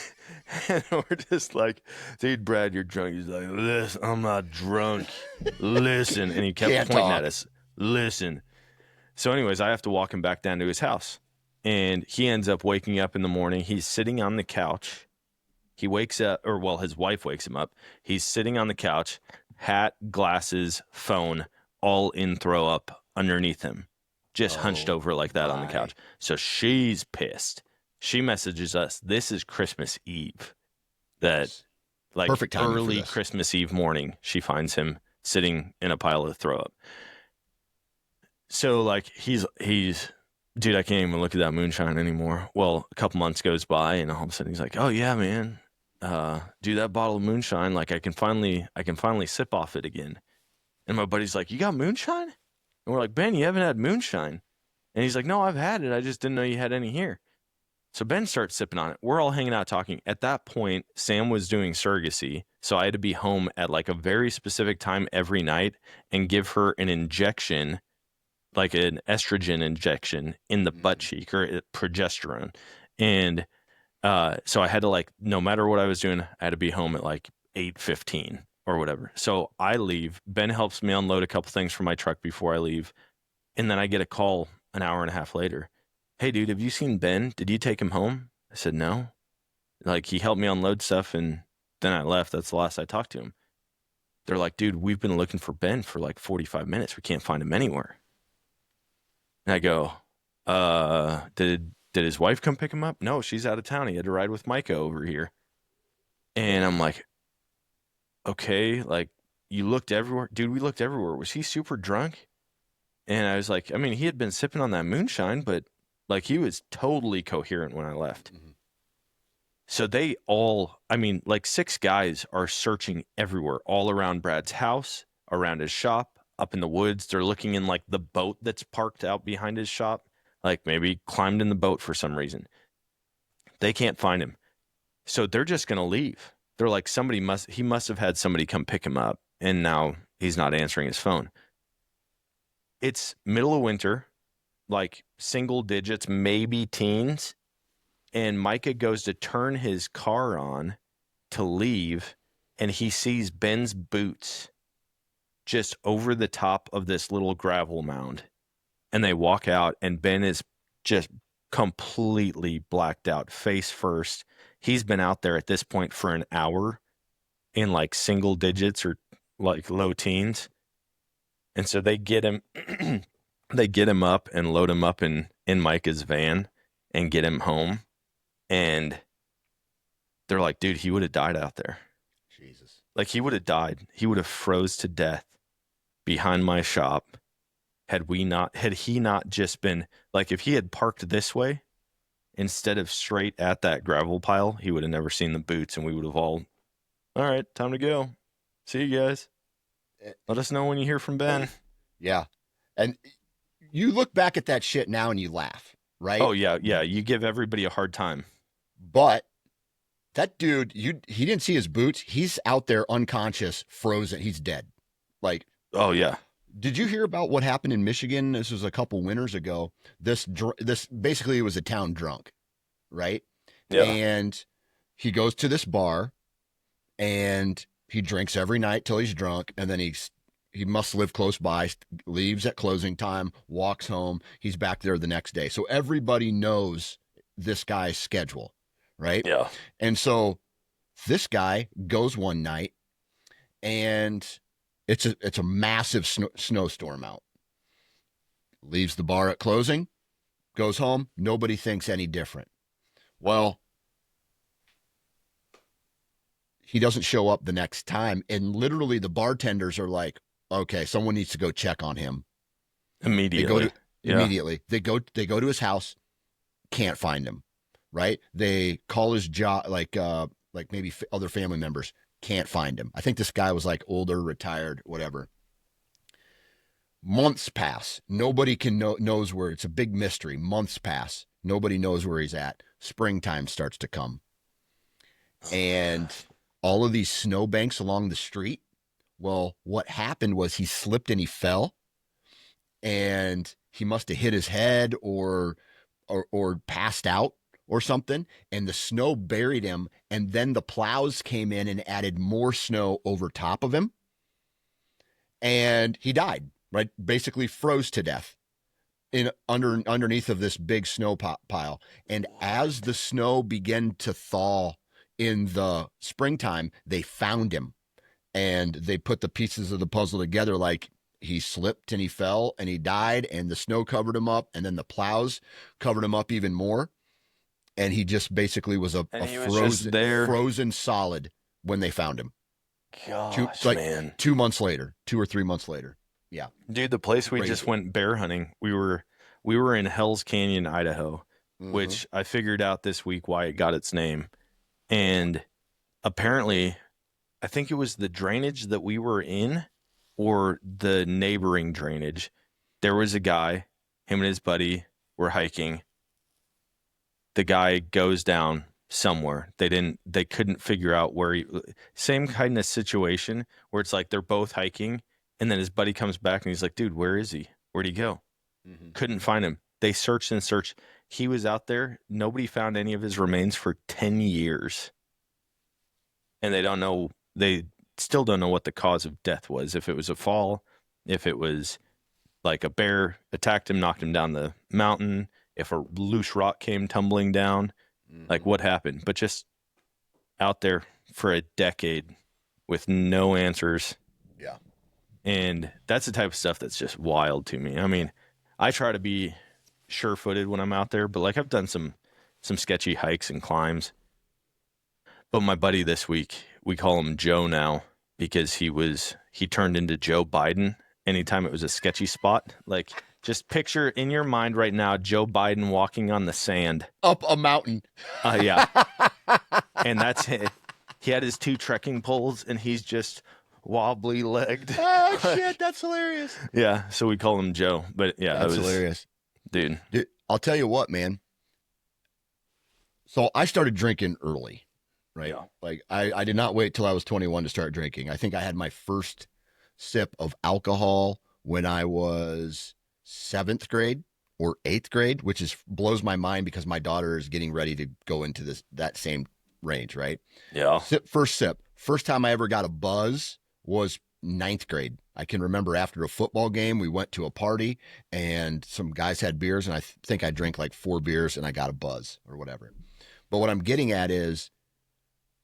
and we're just like, dude, Brad, you're drunk. He's like, listen, I'm not drunk. Listen. And he kept Can't pointing at talk. us. Listen. So, anyways, I have to walk him back down to his house. And he ends up waking up in the morning. He's sitting on the couch. He wakes up, or well, his wife wakes him up. He's sitting on the couch, hat, glasses, phone, all in throw up underneath him, just hunched Oh over like that on the my. couch. So she's pissed. She messages us, this is Christmas Eve, that like Perfect timing for early this. Christmas Eve morning, she finds him sitting in a pile of throw up. So like he's dude, I can't even look at that moonshine anymore. Well, a couple months goes by and all of a sudden he's like, oh yeah, man, dude, that bottle of moonshine, like I can finally sip off it again. And my buddy's like, you got moonshine? And we're like, Ben, you haven't had moonshine. And he's like, no, I've had it. I just didn't know you had any here. So Ben starts sipping on it. We're all hanging out talking. At that point, Sam was doing surrogacy. So I had to be home at like a very specific time every night and give her an injection, like an estrogen injection in the butt Mhm. cheek or progesterone. And so I had to like, no matter what I was doing, I had to be home at like 8:15 or whatever. So I leave. Ben helps me unload a couple things from my truck before I leave. And then I get a call an hour and a half later. Hey, dude, have you seen Ben? Did you take him home? I said, no. Like, he helped me unload stuff and then I left. That's the last I talked to him. They're like, dude, we've been looking for Ben for like 45 minutes. We can't find him anywhere. And I go, did his wife come pick him up? No, she's out of town. He had to ride with Micah over here. And I'm like, okay, like, you looked everywhere. Dude, we looked everywhere. Was he super drunk? And I was like, I mean, he had been sipping on that moonshine, but like he was totally coherent when I left. Mhm. So they all, I mean, like 6 guys are searching everywhere, all around Brad's house, around his shop, up in the woods. They're looking in like the boat that's parked out behind his shop, like maybe climbed in the boat for some reason. They can't find him. So they're just going to leave. They're like, he must have had somebody come pick him up. And now he's not answering his phone. It's middle of winter, like single digits, maybe teens. And Micah goes to turn his car on to leave, and he sees Ben's boots just over the top of this little gravel mound. And they walk out, and Ben is just completely blacked out, face first. He's been out there at this point for an hour in like single digits or like low teens. And so they get him They get him up and load him up in Micah's van and get him home. And they're like, dude, he would have died out there. Jesus. Like, he would have died. He would have froze to death behind my shop had he not just been like, if he had parked this way instead of straight at that gravel pile, he would have never seen the boots, and we would have all right, time to go. See you guys. Eh, Let us know when you hear from Ben. Yeah. And you look back at that shit now and you laugh, right? Oh yeah, yeah. You give everybody a hard time. But that dude, he didn't see his boots. He's out there unconscious, frozen. He's dead. Like, Oh yeah. did you hear about what happened in Michigan? This was a couple winters ago. This basically it was a town drunk, right? Yeah. And he goes to this bar and he drinks every night till he's drunk, and then he must live close by, leaves at closing time, walks home. He's back there the next day. So everybody knows this guy's schedule, right? Yeah. And so this guy goes one night and it's a massive snowstorm out. Leaves the bar at closing, goes home. Nobody thinks any different. Well, he doesn't show up the next time. And literally the bartenders are like, okay, someone needs to go check on him. Immediately. Immediately. They go to his house, can't find him. Right? They call his job, like maybe other family members, can't find him. I think this guy was like older, retired, whatever. Months pass. Nobody knows where. It's a big mystery. Months pass. Nobody knows where he's at. Springtime starts to come. And all of these snowbanks along the street. Well, what happened was he slipped and he fell. And he must have hit his head or passed out or something, and the snow buried him, and then the plows came in and added more snow over top of him, and he died, right? Basically froze to death underneath of this big snow pile. And as the snow began to thaw in the springtime, they found him, and they put the pieces of the puzzle together, like he slipped and he fell and he died, and the snow covered him up, and then the plows covered him up even more. And he just basically was a frozen solid when they found him. Gosh, man. 2 months later, 2 or 3 months later. Yeah. Dude, the place we just went bear hunting, we were in Hell's Canyon, Idaho, which I figured out this week why it got its name. And apparently, I think it was the drainage that we were in or the neighboring drainage. There was a guy, him and his buddy were hiking. The guy goes down somewhere. They couldn't figure out where same kind of situation where it's like they're both hiking and then his buddy comes back and he's like, dude, where is he? Where'd he go? Mm-hmm. Couldn't find him. They searched and searched. He was out there. Nobody found any of his remains for 10 years. And they still don't know what the cause of death was. If it was a fall, if it was like a bear attacked him, knocked him down the mountain, if a loose rock came tumbling down, like what happened? But just out there for a decade with no answers. Yeah. And that's the type of stuff that's just wild to me. I mean, I try to be sure-footed when I'm out there, but like I've done some sketchy hikes and climbs. But my buddy this week, we call him Joe now because he turned into Joe Biden anytime it was a sketchy spot. Like, just picture in your mind right now Joe Biden walking on the sand. Up a mountain. Yeah. And that's it. He had his 2 trekking poles, and he's just wobbly legged. Oh, shit. That's hilarious. Yeah. So we call him Joe. But yeah, that's hilarious. Dude, I'll tell you what, man. So I started drinking early, right? Yeah. Like I did not wait till I was 21 to start drinking. I think I had my first sip of alcohol when I was 7th grade or 8th grade, which blows my mind because my daughter is getting ready to go into that same range, right? Yeah. First sip. First time I ever got a buzz was 9th grade. I can remember after a football game, we went to a party and some guys had beers, and I think I drank like 4 beers and I got a buzz or whatever. But what I'm getting at is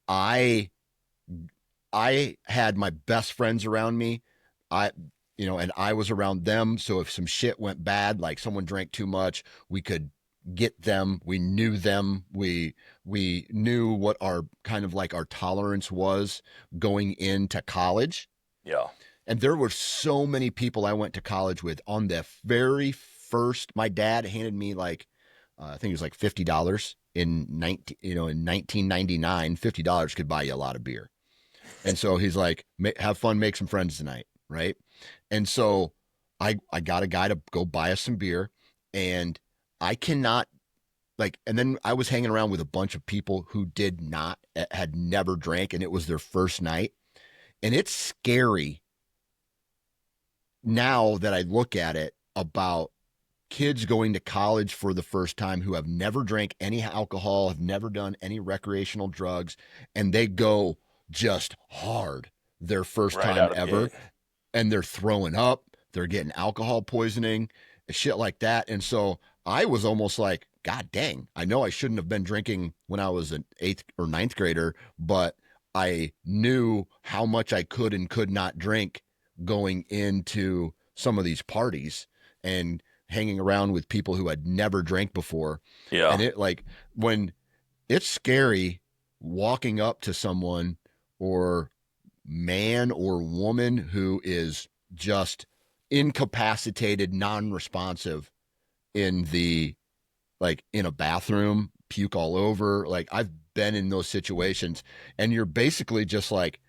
I had my best friends around me. and I was around them. So if some shit went bad, like someone drank too much, we could get them. We knew them. We knew what our kind of like our tolerance was going into college. Yeah. And there were so many people I went to college with on the very first. My dad handed me like, I think it was like $50 in 1999. $50 could buy you a lot of beer. And so he's like, have fun, make some friends tonight, right? And so I got a guy to go buy us some beer, and I cannot like. And then I was hanging around with a bunch of people who had never drank, and it was their first night, and it's scary now that I look at it about kids going to college for the first time who have never drank any alcohol, have never done any recreational drugs, and they go just hard their first Right time out of the ever, gate. and they're throwing up, they're getting alcohol poisoning, shit like that. And so I was almost like, God dang, I know I shouldn't have been drinking when I was an 8th or ninth grader, but I knew how much I could and could not drink going into some of these parties and hanging around with people who had never drank before. Yeah. And it like when it's scary walking up to someone or man or woman who is just incapacitated, non-responsive in the like in a bathroom, puke all over. Like I've been in those situations, and you're basically just like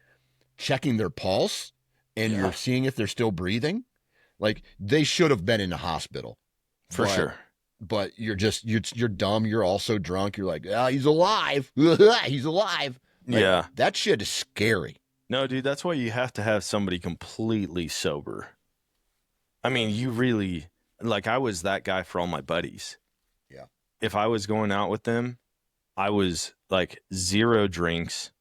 checking their pulse and Yeah. you're seeing if they're still breathing. Like they should have been in a hospital. For but, sure. But you're dumb. You're also drunk. You're like, he's alive. He's alive. Like Yeah. that shit is scary. No, dude, that's why you have to have somebody completely sober. I mean, you really, like, I was that guy for all my buddies. Yeah. If I was going out with them, I was like 0 drinks,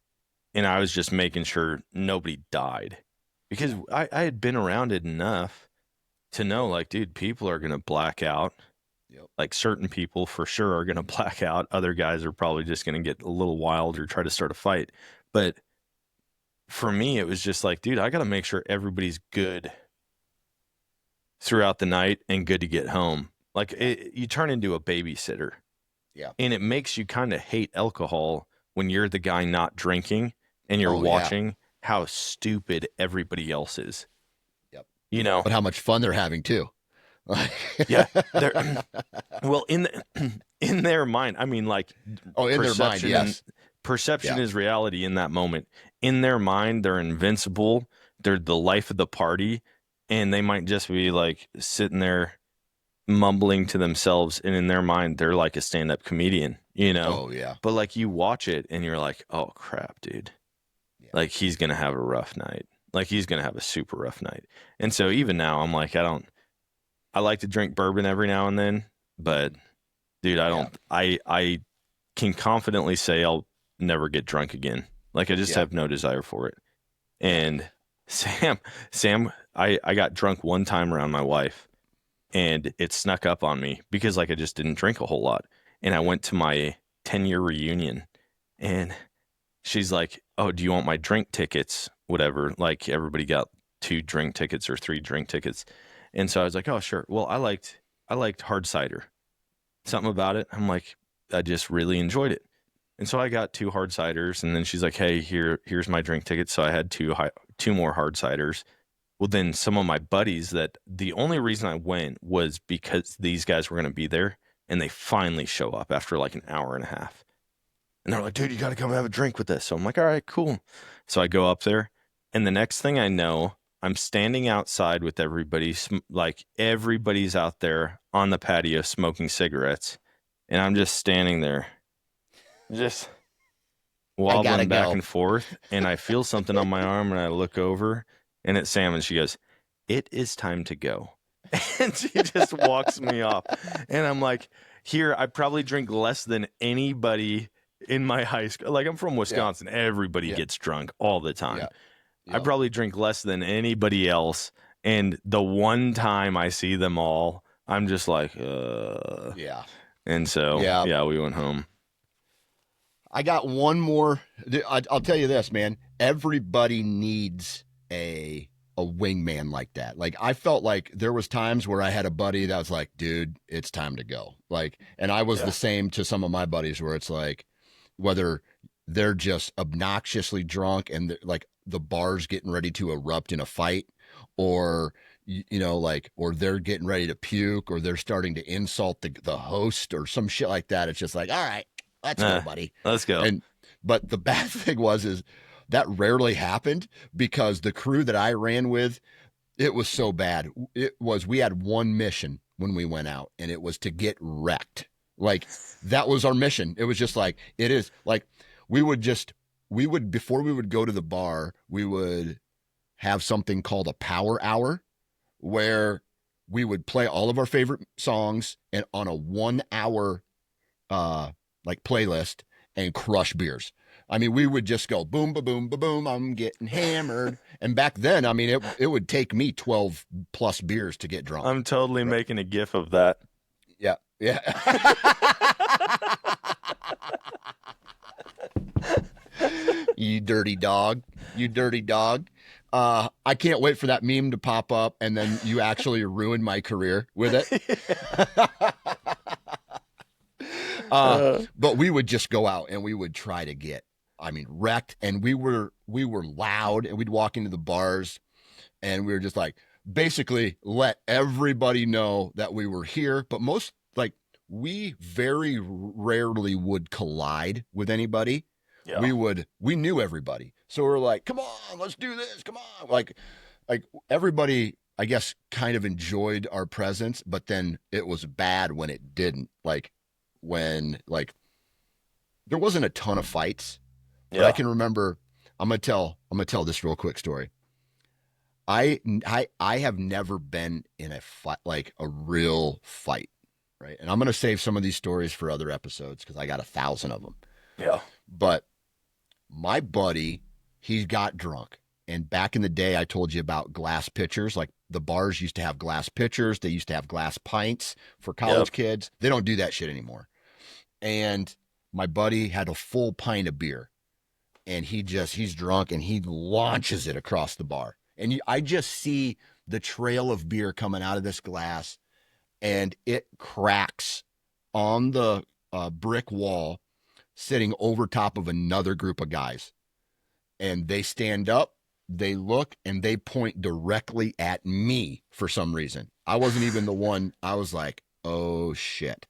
and I was just making sure nobody died. Because I had been around it enough to know, like, dude, people are going to black out. Yep. Like, certain people for sure are going to black out. Other guys are probably just going to get a little wild or try to start a fight. But for me, it was just like, dude, I got to make sure everybody's good throughout the night and good to get home. Like, you turn into a babysitter. Yeah. And it makes you kind of hate alcohol when you're the guy not drinking and you're watching how stupid everybody else is. Yep. You know? But how much fun they're having too. Yeah. Well, in their mind, I mean, like, in their mind, yes. Perception is reality in that moment. In their mind, they're invincible. They're the life of the party. And they might just be like sitting there mumbling to themselves. And in their mind, they're like a stand-up comedian, you know? Oh, yeah. But like you watch it and you're like, oh, crap, dude. Yeah. Like he's going to have a rough night. Like he's going to have a super rough night. And so even now, I'm like, I like to drink bourbon every now and then. But, dude, I can confidently say I'll never get drunk again. Like I just have no desire for it. And Sam, I got drunk one time around my wife, and it snuck up on me because like I just didn't drink a whole lot. And I went to my 10-year reunion, and she's like, "Oh, do you want my drink tickets? Whatever." Like everybody got 2 drink tickets or 3 drink tickets. And so I was like, "Oh, sure." Well, I liked hard cider. Something about it. I'm like, I just really enjoyed it. And so I got 2 hard ciders, and then she's like, "Hey, here's my drink ticket." So I had 2 more hard ciders. Well, then some of my buddies that the only reason I went was because these guys were going to be there, and they finally show up after like an hour and a half. And they're like, "Dude, you got to come have a drink with us." So I'm like, "All right, cool." So I go up there, and the next thing I know, I'm standing outside with everybody, like everybody's out there on the patio smoking cigarettes, and I'm just standing there, just wobbling back and forth, and I feel something on my arm, and I look over, and it's Sam, and she goes, "It is time to go." And she just walks me off. And I'm like, here, I probably drink less than anybody in my high school. Like, I'm from Wisconsin. Everybody gets drunk all the time. I probably drink less than anybody else. And the one time I see them all, I'm just like, Yeah. And so, we went home. I got one more. I'll tell you this, man. Everybody needs a a wingman like that. Like I felt like there was times where I had a buddy that was like, dude, it's time to go. Like, and I was the same to some of my buddies where it's like, whether they're just obnoxiously drunk and like the bar's getting ready to erupt in a fight, or like, or they're getting ready to puke, or they're starting to insult the host or some shit like that. It's just like, all right, let's go, buddy. Let's go. And but the bad thing is that rarely happened because the crew that I ran with, it was so bad. We had one mission when we went out, and it was to get wrecked. Like that was our mission. It was just like, it is like, before we would go to the bar, we would have something called a power hour where we would play all of our favorite songs and on a 1 hour, like playlist and crush beers. I mean, we would just go boom, ba boom, ba boom. I'm getting hammered. And back then, I mean, it would take me 12 plus beers to get drunk. I'm totally making a gif of that. Yeah. Yeah. You dirty dog. You dirty dog. I can't wait for that meme to pop up and then you actually ruin my career with it. But we would just go out and we would try to get, wrecked. And we were loud, and we'd walk into the bars and we were just like, basically let everybody know that we were here. But we very rarely would collide with anybody. Yeah. We knew everybody. So we're like, come on, let's do this. Come on. Like everybody, I guess, kind of enjoyed our presence, but then it was bad when it didn't. Like when, there wasn't a ton of fights, but I can remember, I'm going to tell this real quick story. I have never been in a fight, like a real fight. Right. And I'm going to save some of these stories for other episodes because I got 1,000 of them. Yeah. But my buddy, he got drunk. And back in the day, I told you about glass pitchers. Like the bars used to have glass pitchers. They used to have glass pints for college kids. They don't do that shit anymore. And my buddy had a full pint of beer. And he's drunk and he launches it across the bar. And I just see the trail of beer coming out of this glass. And it cracks on the brick wall sitting over top of another group of guys. And they stand up, they look, and they point directly at me for some reason. I wasn't even the one. I was like, oh, shit.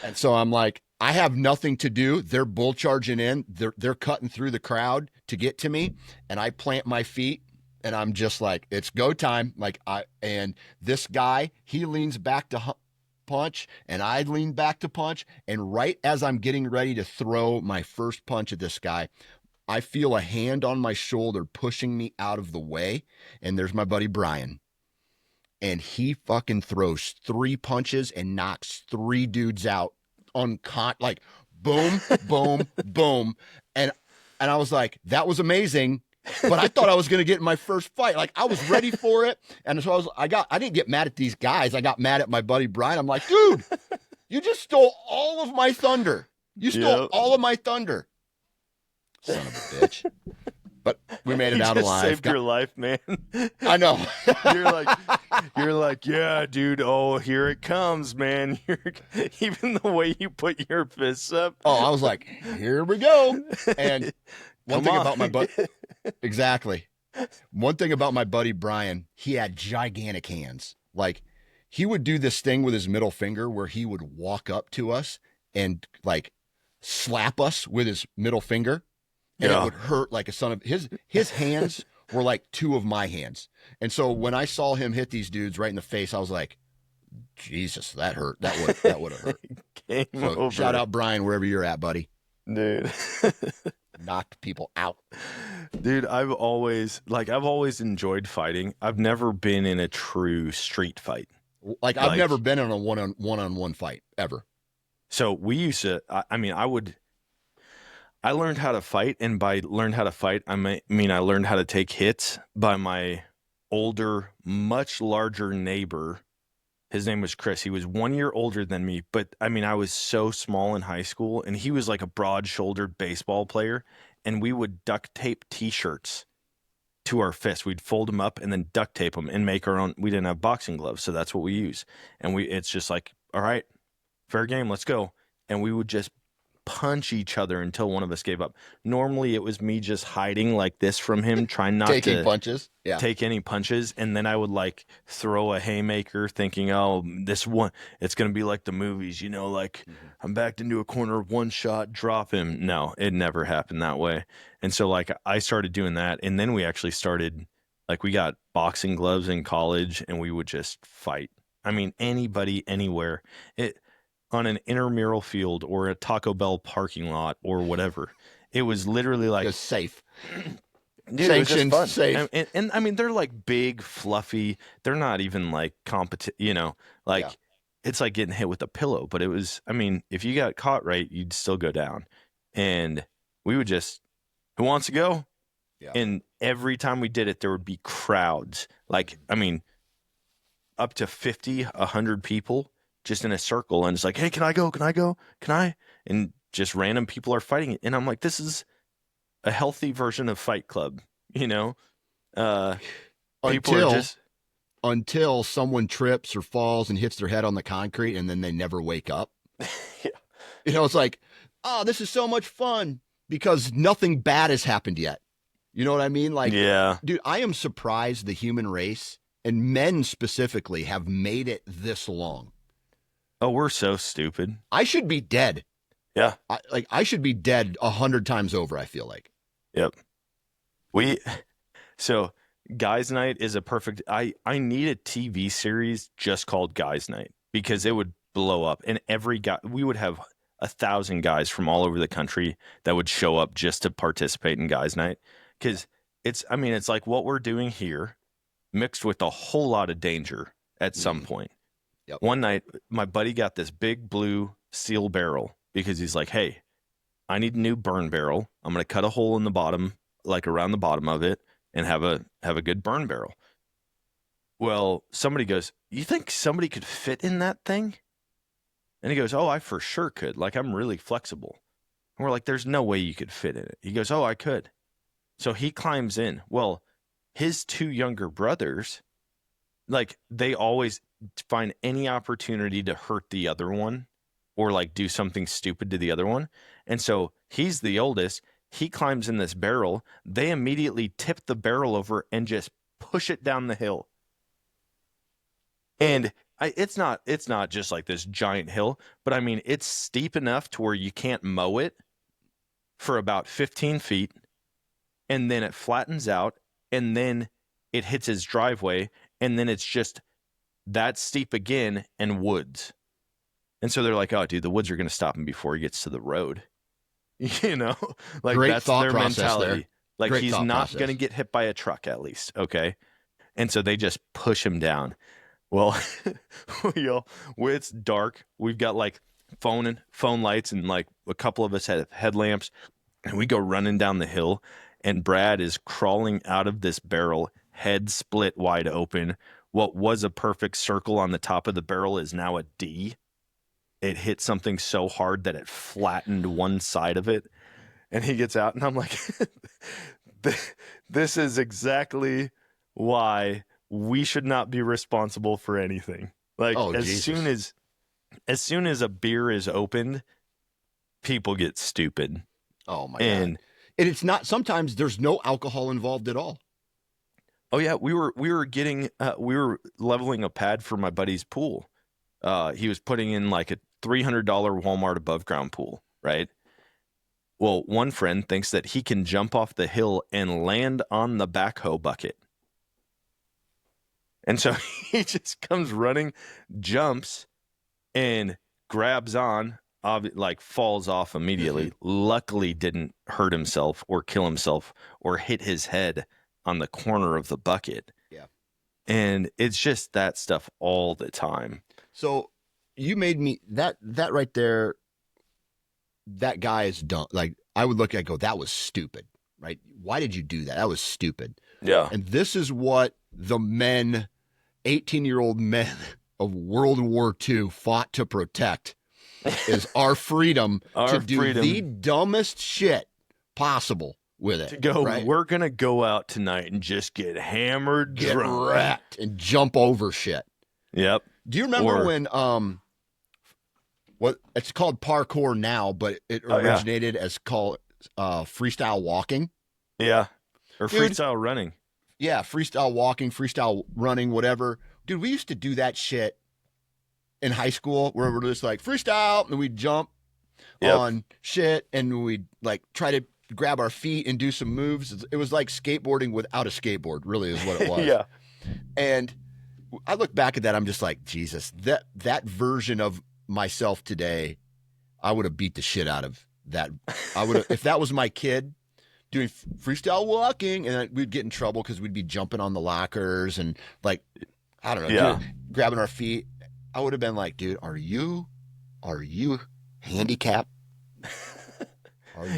And so I'm like, I have nothing to do. They're bull charging in. They're cutting through the crowd to get to me. And I plant my feet. And I'm just like, it's go time. And this guy, he leans back to punch, and I lean back to punch. And right as I'm getting ready to throw my first punch at this guy, I feel a hand on my shoulder pushing me out of the way. And there's my buddy Brian. And he fucking throws 3 punches and knocks 3 dudes out like boom, boom, boom. And I was like, that was amazing. But I thought I was going to get in my first fight. Like I was ready for it. And so I didn't get mad at these guys. I got mad at my buddy Brian. I'm like, dude, you just stole all of my thunder. You stole all of my thunder. Son of a bitch. But we made it out alive. Saved your life, man. I know. You're like, yeah, dude. Oh, here it comes, man. Even the way you put your fists up. Oh, I was like, here we go. And one thing about my buddy, exactly. One thing about my buddy Brian, he had gigantic hands. Like he would do this thing with his middle finger where he would walk up to us and like slap us with his middle finger, and it would hurt like a son of his hands were like 2 of my hands. And so when I saw him hit these dudes right in the face, I was like, Jesus, that hurt. That would have hurt. Game over. Shout out Brian wherever you're at, buddy. Dude. Knocked people out. Dude, I've always enjoyed fighting. I've never been in a true street fight. I've never been in a one-on-one fight ever. So we used to, I learned how to fight, and by learned how to fight, I learned how to take hits by my older, much larger neighbor. His name was Chris. He was 1 year older than me, but I was so small in high school, and he was like a broad-shouldered baseball player, and we would duct tape T-shirts to our fist. We'd fold them up and then duct tape them and make our own. We didn't have boxing gloves, so that's what we use. And it's just like, all right, fair game, let's go. And we would just punch each other until one of us gave up. Normally it was me just hiding like this from him, trying not Taking to punches. Yeah. take any punches, and then I would like throw a haymaker thinking, oh, this one, it's going to be like the movies, you know, like I'm backed into a corner, one shot, drop him. No, it never happened that way. And so like I started doing that, and then we actually started, like we got boxing gloves in college, and we would just fight. I mean, anybody, anywhere. On an intramural field or a Taco Bell parking lot or whatever. It was literally like just safe. Dude, it was just fun. Safe. And I mean, they're like big, fluffy. They're not even like you know, like it's like getting hit with a pillow. But it was, I mean, if you got caught right, you'd still go down. And we would just, who wants to go? Yeah. And every time we did it, there would be crowds. Like, I mean, up to 50, 100 people just in a circle. And it's like, hey, can I go? Can I go? Can I? And just random people are fighting. And I'm like, this is a healthy version of Fight Club, you know? Until someone trips or falls and hits their head on the concrete, and then they never wake up. Yeah. You know, it's like, oh, this is so much fun because nothing bad has happened yet. You know what I mean? Like, yeah, dude, I am surprised the human race and men specifically have made it this long. Oh, we're so stupid. I should be dead. Yeah. I should be dead 100 times over, I feel like. Yep. So Guys Night is a perfect, I need a TV series just called Guys Night because it would blow up. And every guy, we would have 1,000 guys from all over the country that would show up just to participate in Guys Night. Because it's like what we're doing here mixed with a whole lot of danger at some point. Yep. One night, my buddy got this big blue steel barrel because he's like, hey, I need a new burn barrel. I'm going to cut a hole in the bottom, like around the bottom of it, and have a good burn barrel. Well, somebody goes, you think somebody could fit in that thing? And he goes, oh, I for sure could. Like, I'm really flexible. And we're like, there's no way you could fit in it. He goes, oh, I could. So he climbs in. Well, his two younger brothers, like, they always find any opportunity to hurt the other one or like do something stupid to the other one. And so he's the oldest. He climbs in this barrel. They immediately tip the barrel over and just push it down the hill. And it's not just like this giant hill, but I mean, it's steep enough to where you can't mow it for about 15 feet. And then it flattens out, and then it hits his driveway, and then it's just that steep again and woods. And so they're like, oh, dude, the woods are going to stop him before he gets to the road. You know, like Great that's thought their process mentality. there. Like Great he's thought not process. going to get hit by a truck at least. Okay. And so they just push him down. Well, it's dark. We've got like phone lights, and like a couple of us have headlamps, and we go running down the hill, and Brad is crawling out of this barrel, head split wide open. What was a perfect circle on the top of the barrel is now a D. It hit something so hard that it flattened one side of it. And he gets out, and I'm like, this is exactly why we should not be responsible for anything. Like, as soon as a beer is opened, people get stupid. Oh my God. And it's not, sometimes there's no alcohol involved at all. Oh yeah. We were leveling a pad for my buddy's pool. He was putting in like a $300 Walmart above ground pool, right? Well, one friend thinks that he can jump off the hill and land on the backhoe bucket. And so he just comes running, jumps, and grabs on, like falls off immediately. Luckily didn't hurt himself or kill himself or hit his head on the corner of the bucket. Yeah. And it's just that stuff all the time. So you made me, that right there, that guy is dumb. Like, I would look at it and go, that was stupid, right? Why did you do that? That was stupid. Yeah. And this is what the 18-year-old men of World War II fought to protect, is our freedom to do the dumbest shit possible. with To it, go, right? we're going to go out tonight and just get hammered Get drunk. wrecked and jump over shit. Yep. Do you remember Or- when what it's called parkour now, but it originated as called freestyle walking? Yeah. Or Dude. freestyle running. Yeah, freestyle walking, freestyle running, whatever. Dude, we used to do that shit in high school where we're just like freestyle and we'd jump on shit and we'd like try to grab our feet and do some moves. It was like skateboarding without a skateboard, really is what it was. Yeah. And I look back at that, I'm just like, Jesus, that version of myself today, I would have beat the shit out of that. I would have, if that was my kid doing freestyle walking, and then we'd get in trouble because we'd be jumping on the lockers and like, I don't know, grabbing our feet. I would have been like, dude, are you handicapped?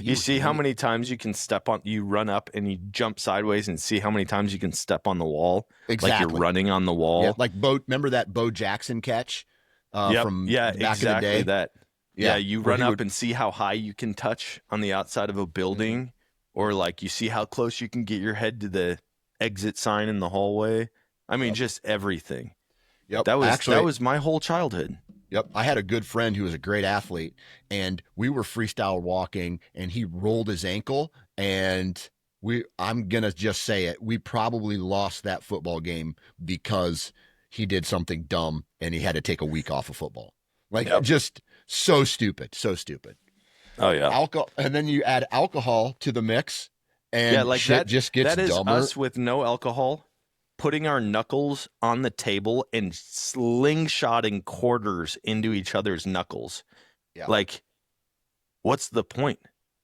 You see how many times you can step on, you run up and you jump sideways and see how many times you can step on the wall. Exactly. Like you're running on the wall. Yeah, like remember that Bo Jackson catch from back exactly in the day? That. Yeah, you run up and and see how high you can touch on the outside of a building, or like you see how close you can get your head to the exit sign in the hallway. I mean, just everything. Yep. That was my whole childhood. Yep. I had a good friend who was a great athlete, and we were freestyle walking, and he rolled his ankle, and I'm going to just say it, we probably lost that football game because he did something dumb and he had to take a week off of football. Like, just so stupid. Oh, yeah. Alcohol, and then you add alcohol to the mix, and like shit just gets dumber. That is dumber. us with no alcohol, putting our knuckles on the table and slingshotting quarters into each other's knuckles. Yeah. Like, what's the point?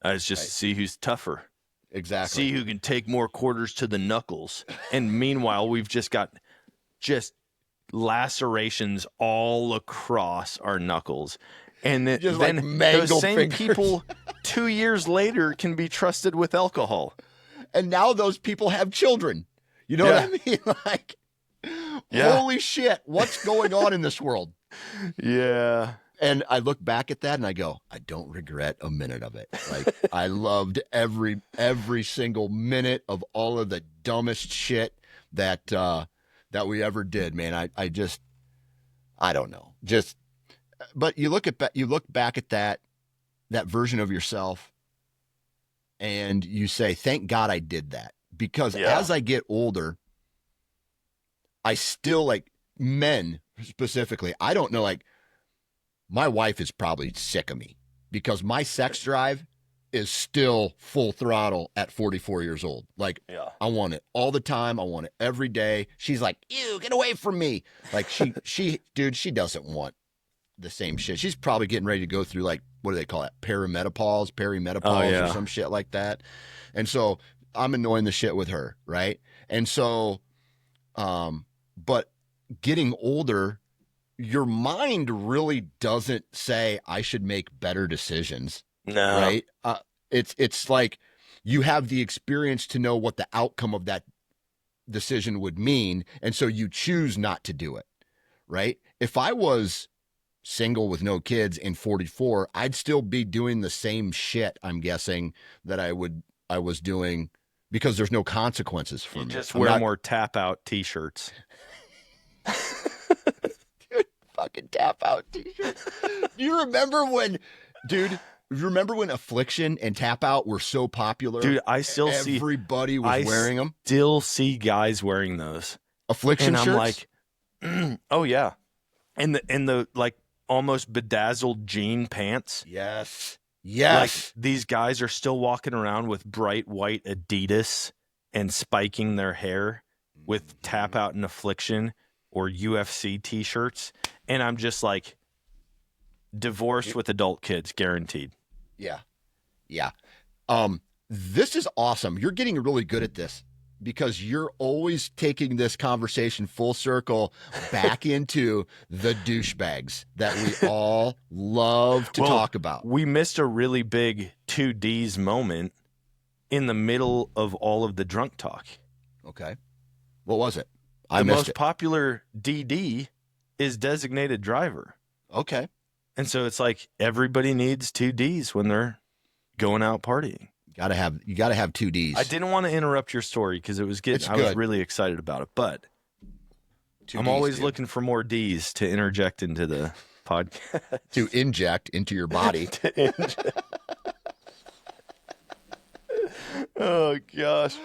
It's just see who's tougher. Exactly. See who can take more quarters to the knuckles. And meanwhile, we've just got lacerations all across our knuckles. And then like those same people 2 years later can be trusted with alcohol. And now those people have children. You know what I mean? Like, holy shit, what's going on in this world? Yeah. And I look back at that and I go, I don't regret a minute of it. Like, I loved every single minute of all of the dumbest shit that we ever did, man. I don't know. But you look back at that version of yourself and you say, thank God I did that. Because as I get older, I still, like, men specifically, I don't know, like, my wife is probably sick of me because my sex drive is still full throttle at 44 years old. Like, I want it all the time. I want it every day. She's like, ew, get away from me. Like, she doesn't want the same shit. She's probably getting ready to go through, like, what do they call it? Perimenopause or some shit like that. And so I'm annoying the shit with her, right? And so, but getting older, your mind really doesn't say I should make better decisions. No. Right? It's like you have the experience to know what the outcome of that decision would mean, and so you choose not to do it. Right? If I was single with no kids in 44, I'd still be doing the same shit, I'm guessing, that I was doing because there's no consequences for me. Just wear more tap out t-shirts. Dude, fucking tap out t-shirts. Do you remember when Affliction and Tap Out were so popular? Dude, I still see everybody was wearing them. Still see guys wearing those Affliction shirts. I'm like, oh yeah, and the like almost bedazzled jean pants. Yes. Like, these guys are still walking around with bright white Adidas and spiking their hair with Tap Out and Affliction or UFC t-shirts. And I'm just like, divorced with adult kids, guaranteed. Yeah. Yeah. This is awesome. You're getting really good at this because you're always taking this conversation full circle back into the douchebags that we all love to talk about. We missed a really big 2Ds moment in the middle of all of the drunk talk. Okay. What was it? The most popular DD is designated driver. Okay. And so it's like everybody needs 2Ds when they're going out partying. You gotta have two D's. I didn't want to interrupt your story because it was It's I was good. really excited about it, but Two I'm Ds, always dude. looking for more D's to interject into the podcast. To inject into your body. Oh gosh.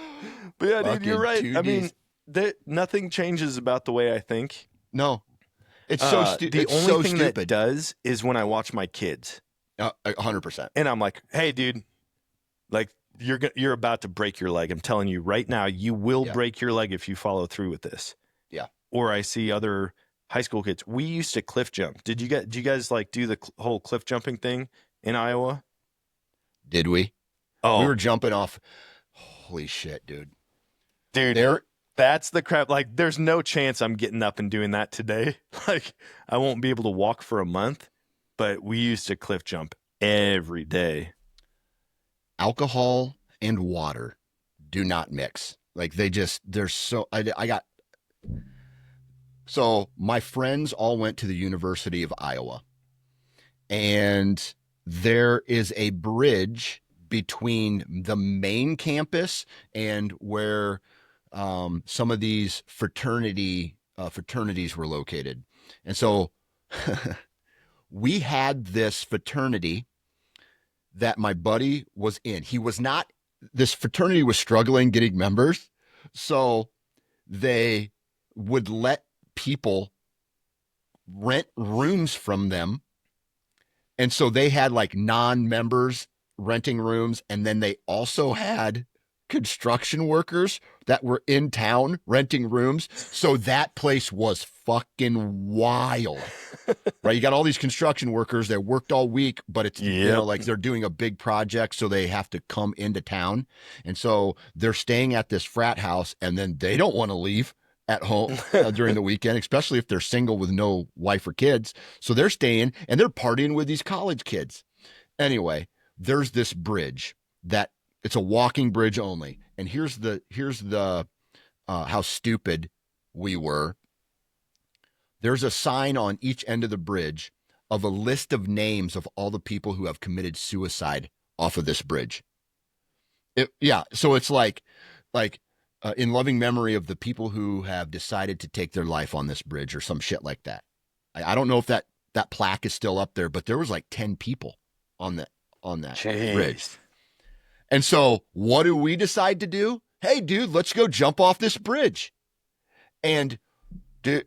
But yeah, dude, you're Fucking right. two I Ds. mean, nothing changes about the way I think. No, it's The it's only so thing that stupid. does is when I watch my kids, 100%. and I'm like, "Hey, dude, like you're about to break your leg. I'm telling you right now, you will Yeah. break your leg if you follow through with this." Yeah. Or I see other high school kids. We used to cliff jump. Do you guys like do the whole cliff jumping thing in Iowa? Did we? Oh, We were jumping off. Holy shit, dude. dude, There. that's the crap. Like, there's no chance I'm getting up and doing that today. Like, I won't be able to walk for a month, but we used to cliff jump every day. Alcohol and water do not mix. Like they're so, I got, so my friends all went to the University of Iowa, and there is a bridge between the main campus and where some of these fraternities were located. And so we had this fraternity that my buddy was in. He was not, this fraternity was struggling getting members. So they would let people rent rooms from them. And so they had like non-members renting rooms. And then they also had construction workers that were in town renting rooms. So that place was fucking wild. Right? You got all these construction workers that worked all week, but it's, you know, like they're doing a big project, so they have to come into town. And so they're staying at this frat house, and then they don't want to leave at home during the weekend, especially if they're single with no wife or kids. So they're staying and they're partying with these college kids. Anyway, there's this bridge that it's a walking bridge only. And here's the how stupid we were. There's a sign on each end of the bridge of a list of names of all the people who have committed suicide off of this bridge. So it's like in loving memory of the people who have decided to take their life on this bridge or some shit like that. I don't know if that plaque is still up there, but there was like 10 people on that bridge. And so what do we decide to do? Hey, dude, let's go jump off this bridge. And dude,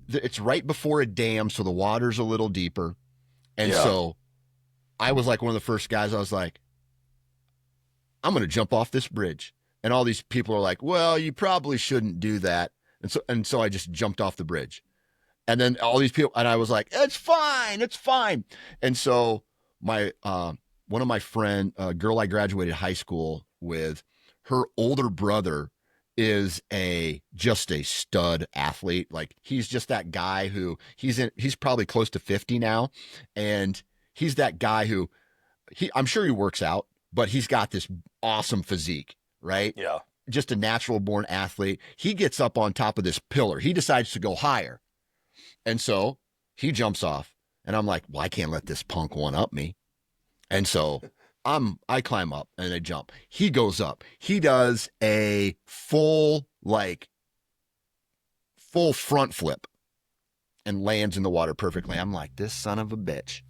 it's right before a dam, so the water's a little deeper. And so I was like one of the first guys. I was like, I'm going to jump off this bridge. And all these people are like, well, you probably shouldn't do that. And so I just jumped off the bridge. And then all these people, and I was like, it's fine. And so my one of my friend, girl I graduated high school with, her older brother is just a stud athlete. Like he's just that guy who he's probably close to 50 now. And he's that guy who I'm sure he works out, but he's got this awesome physique, right? Yeah. Just a natural born athlete. He gets up on top of this pillar. He decides to go higher. And so he jumps off, and I'm like, well, I can't let this punk one up me. And so I climb up and I jump. He goes up. He does a full front flip and lands in the water perfectly. I'm like, this son of a bitch.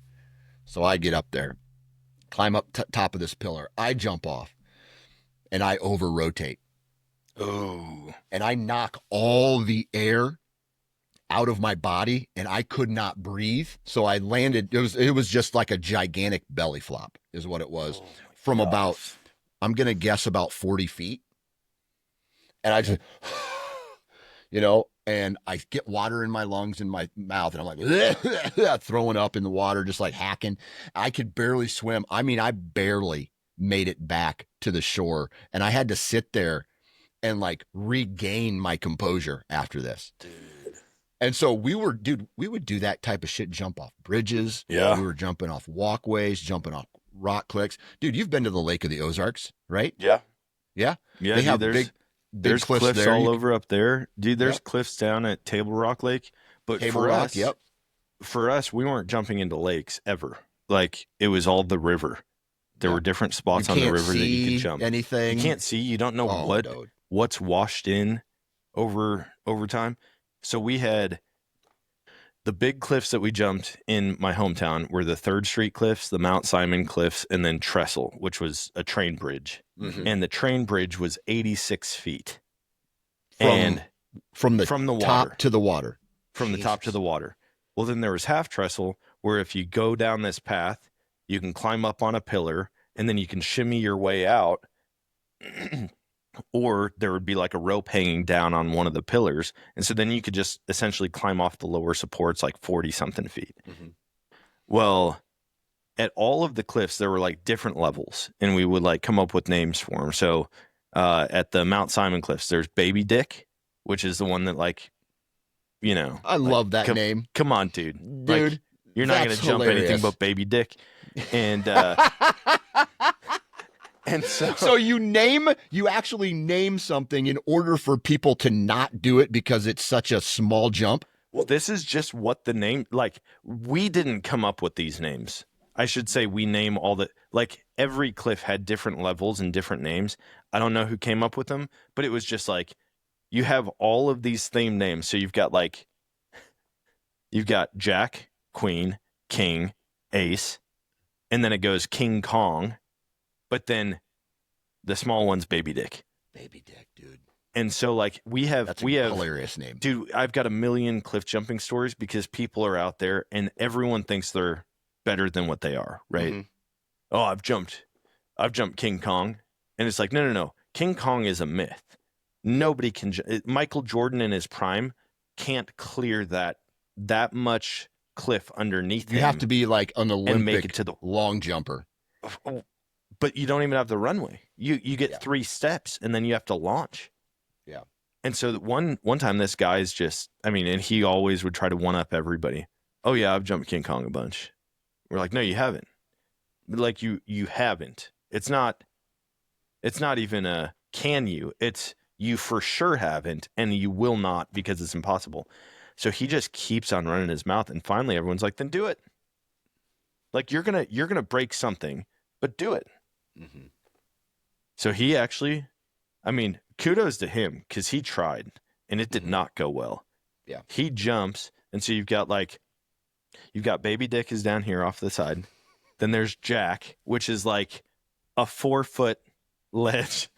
So I get up there, climb up top of this pillar. I jump off and I over rotate. Oh. And I knock all the air out of my body, and I could not breathe. So I landed. It was just like a gigantic belly flop is what it was, from about, I'm going to guess about 40 feet. And I just, and I get water in my lungs and my mouth, and I'm like throwing up in the water, just like hacking. I could barely swim. I mean, I barely made it back to the shore, and I had to sit there and like regain my composure after this. Dude. And so we would do that type of shit, jump off bridges. Yeah. We were jumping off walkways, jumping off rock clicks. Dude, you've been to the Lake of the Ozarks, right? Yeah. Yeah. Yeah. They have big there's cliffs there. All over up there. Dude, there's cliffs down at Table Rock Lake. But Table Rock, for us, we weren't jumping into lakes ever. Like, it was all the river. There were different You spots on the can't river that you could see jump. anything. You can't see. You don't know Oh, dude. what's washed in over time. So we had the big cliffs that we jumped in my hometown were the 3rd Street Cliffs, the Mount Simon Cliffs, and then Trestle, which was a train bridge. Mhm. And the train bridge was 86 feet. From the water. top to the water. From the top to the water. Well, then there was Half Trestle, where if you go down this path, you can climb up on a pillar, and then you can shimmy your way out. Or there would be like a rope hanging down on one of the pillars. And so then you could just essentially climb off the lower supports like 40-something feet. Mm-hmm. Well, at all of the cliffs, there were like different levels, and we would like come up with names for them. So at the Mount Simon Cliffs, there's Baby Dick, which is the one that like, you know. I love that name. Come on, dude. Dude, Like, you're not going to jump anything but Baby Dick. And and so you actually name something in order for people to not do it because it's such a small jump. Well, this is just what the name, like, we didn't come up with these names. I should say we name all the, like, every cliff had different levels and different names. I don't know who came up with them, but it was just like, you have all of these themed names. So you've got Jack, Queen, King, Ace, and then it goes King Kong. But then the small one's Baby Dick. Baby Dick, dude. And so like we have hilarious name. Dude, I've got a million cliff jumping stories because people are out there and everyone thinks they're better than what they are, right? Mm-hmm. Oh, I've jumped King Kong. And it's like, no. King Kong is a myth. Nobody can Michael Jordan in his prime can't clear that much cliff underneath him. You have to be like an Olympic and make it to the long jumper. But you don't even have the runway. You get 3 steps and then you have to launch. Yeah. And so one time this guy's just, I mean, and he always would try to one up everybody. Oh yeah, I've jumped King Kong a bunch. We're like, no, you haven't. Like you haven't. It's not even a can you. It's you for sure haven't, and you will not because it's impossible. So he just keeps on running his mouth, and finally everyone's like, then do it. Like you're gonna break something, but do it. Mm-hmm. So he actually, I mean, kudos to him because he tried and it did not go well. Yeah. He jumps. And so you've got Baby Dick is down here off the side. Then there's Jack, which is like a 4-foot ledge.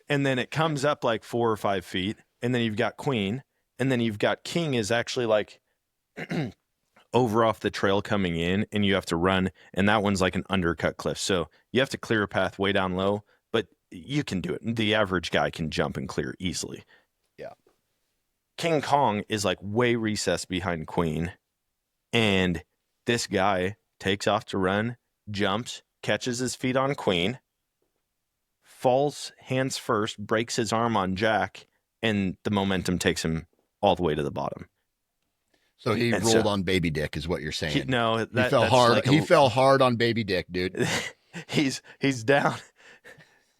And then it comes up like 4 or 5 feet. And then you've got Queen. And then you've got King is actually like over off the trail coming in, and you have to run, and that one's like an undercut cliff. So you have to clear a path way down low, but you can do it. The average guy can jump and clear easily. Yeah. King Kong is like way recessed behind Queen, and this guy takes off to run, jumps, catches his feet on Queen, falls hands first, breaks his arm on Jack, and the momentum takes him all the way to the bottom. So he rolled on Baby Dick, is what you're saying? He fell hard. Like he fell hard on Baby Dick, dude. He's down.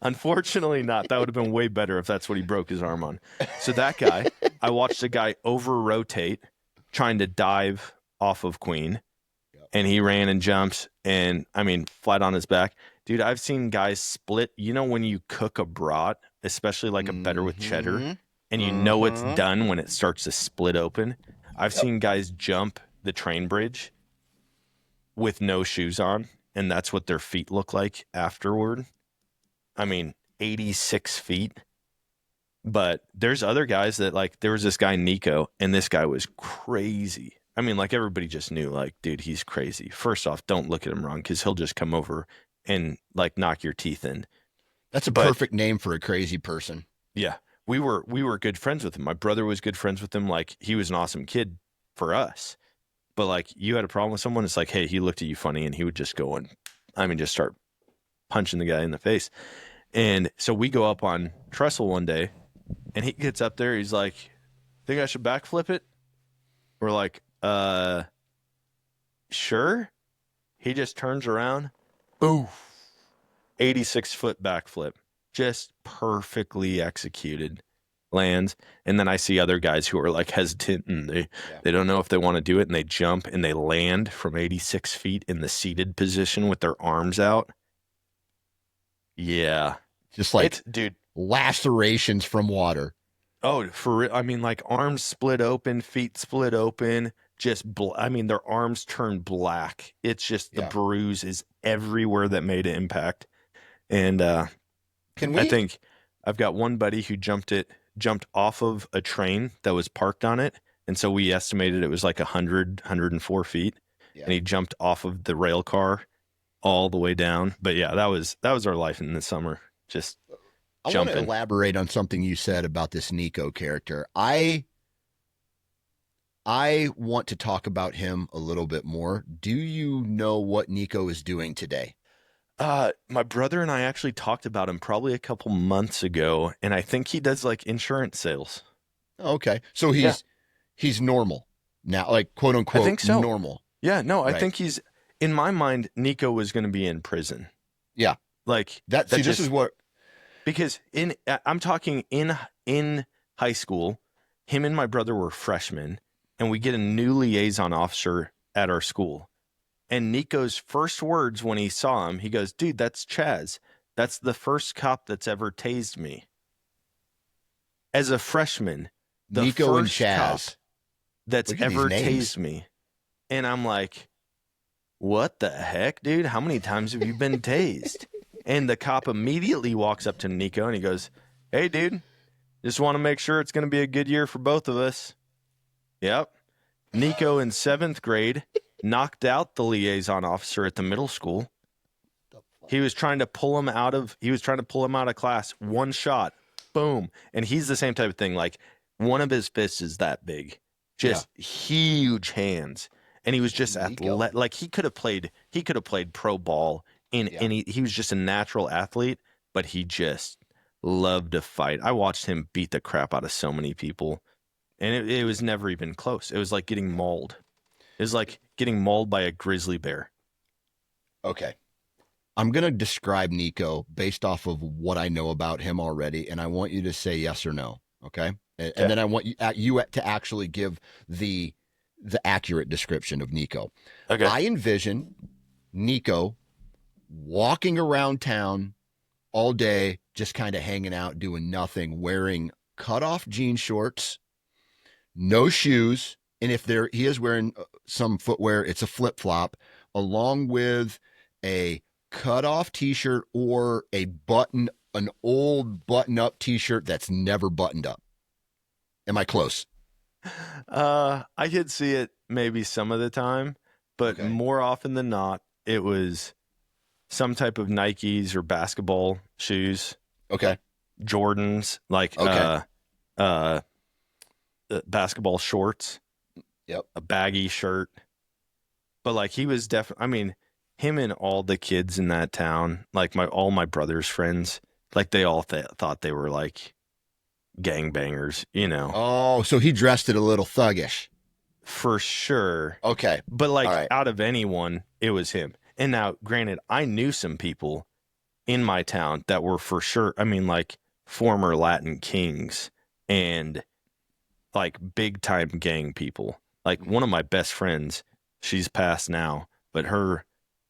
Unfortunately, not. That would have been way better if that's what he broke his arm on. So that guy, I watched a guy over rotate, trying to dive off of Queen, and he ran and jumps, and I mean, flat on his back, dude. I've seen guys split. You know when you cook a brat, especially like a better with cheddar, and you know it's done when it starts to split open. I've seen guys jump the train bridge with no shoes on, and that's what their feet look like afterward. I mean, 86 feet. But there's other guys that, like, there was this guy, Nico, and this guy was crazy. I mean, like, everybody just knew, like, dude, he's crazy. First off, don't look at him wrong, because he'll just come over and, like, knock your teeth in. That's a perfect name for a crazy person. Yeah. We were good friends with him. My brother was good friends with him. Like, he was an awesome kid for us. But, like, you had a problem with someone, it's like, hey, he looked at you funny, and he would just go and, I mean, just start punching the guy in the face. And so we go up on Trestle one day, and he gets up there. He's like, think I should backflip it? We're like, sure. He just turns around. Oof. 86-foot backflip. Just perfectly executed. Lands. And then I see other guys who are like hesitant, and they don't know if they want to do it, and they jump and they land from 86 feet in the seated position with their arms out. Yeah. Just like It's dude. lacerations from water. Oh, for real. I mean, like arms split open, feet split open, I mean, their arms turn black. It's just the Yeah. bruise is everywhere that made an impact. And Can I we? think I've got one buddy who jumped off of a train that was parked on it. And so we estimated it was like 104 feet. Yeah. And he jumped off of the rail car all the way down. But yeah, that was our life in the summer. Just I want to jumping. elaborate on something you said about this Nico character. I want to talk about him a little bit more. Do you know what Nico is doing today? My brother and I actually talked about him probably a couple months ago, and I think he does like insurance sales. Okay. So Yeah, he's normal now, like quote I unquote think so. normal. Yeah, no, I Right. think in my mind, Nico was going to be in prison. Yeah. Like See, this is what because I'm talking in high school, him and my brother were freshmen, and we get a new liaison officer at our school. And Nico's first words when he saw him, he goes, "Dude, that's Chaz. That's the first cop that's ever tased me." As a freshman, the Nico and first cop Chaz. that's Look at these ever names. tased me. And I'm like, "What the heck, dude? How many times have you been tased?" And the cop immediately walks up to Nico and he goes, "Hey, dude, just want to make sure it's going to be a good year for both of us." Yep. Nico in 7th grade knocked out the liaison officer at the middle school. He was trying to pull him out of class. One shot, boom. And he's the same type of thing. Like one of his fists is that big, just huge hands. And he was just Nico. athletic. Like he could have played pro ball in any. He was just a natural athlete, but he just loved to fight. I watched him beat the crap out of so many people, and it was never even close. It was like getting mauled. It was like getting mauled by a grizzly bear. Okay. I'm going to describe Nico based off of what I know about him already, and I want you to say yes or no. Okay. And then I want you to actually give the accurate description of Nico. Okay. I envision Nico walking around town all day, just kind of hanging out, doing nothing, wearing cut off jean shorts, no shoes. And if he is wearing some footwear, it's a flip flop, along with a cut off t shirt or an old button up t shirt that's never buttoned up. Am I close? I could see it maybe some of the time, but Okay. more often than not, it was some type of Nikes or basketball shoes, Okay. Jordans, like Okay. Basketball shorts, Yep. a baggy shirt. But like he was definitely, I mean, him and all the kids in that town, like all my brother's friends, like they all thought they were like gangbangers, you know. Oh, so he dressed it a little thuggish. For sure. Okay. But like All right. out of anyone, it was him. And now, granted, I knew some people in my town that were for sure, I mean, like former Latin kings and like big time gang people. Like one of my best friends, she's passed now, but her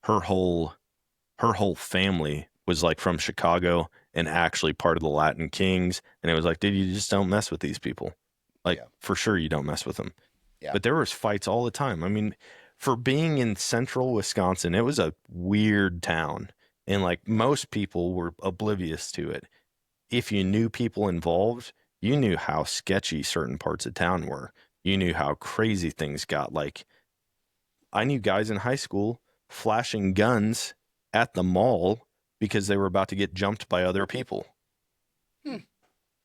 whole family was like from Chicago and actually part of the Latin kings. And it was like, dude, you just don't mess with these people. Like for sure you don't mess with them. Yeah. But there was fights all the time. I mean, for being in central Wisconsin, it was a weird town. And like most people were oblivious to it. If you knew people involved, you knew how sketchy certain parts of town were. You knew how crazy things got. Like I knew guys in high school flashing guns at the mall because they were about to get jumped by other people.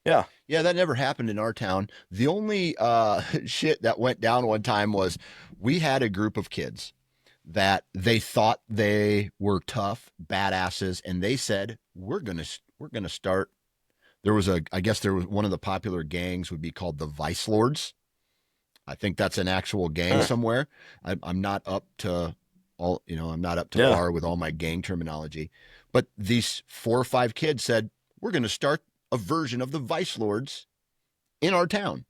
Yeah. Yeah, that never happened in our town. The only shit that went down one time was we had a group of kids that they thought they were tough badasses, and they said we're gonna start. I guess there was one of the popular gangs would be called the Vice Lords. I think that's an actual gang somewhere. I'm not up to I'm not up to par with all my gang terminology, but these 4 or 5 kids said we're going to start a version of the Vice Lords in our town.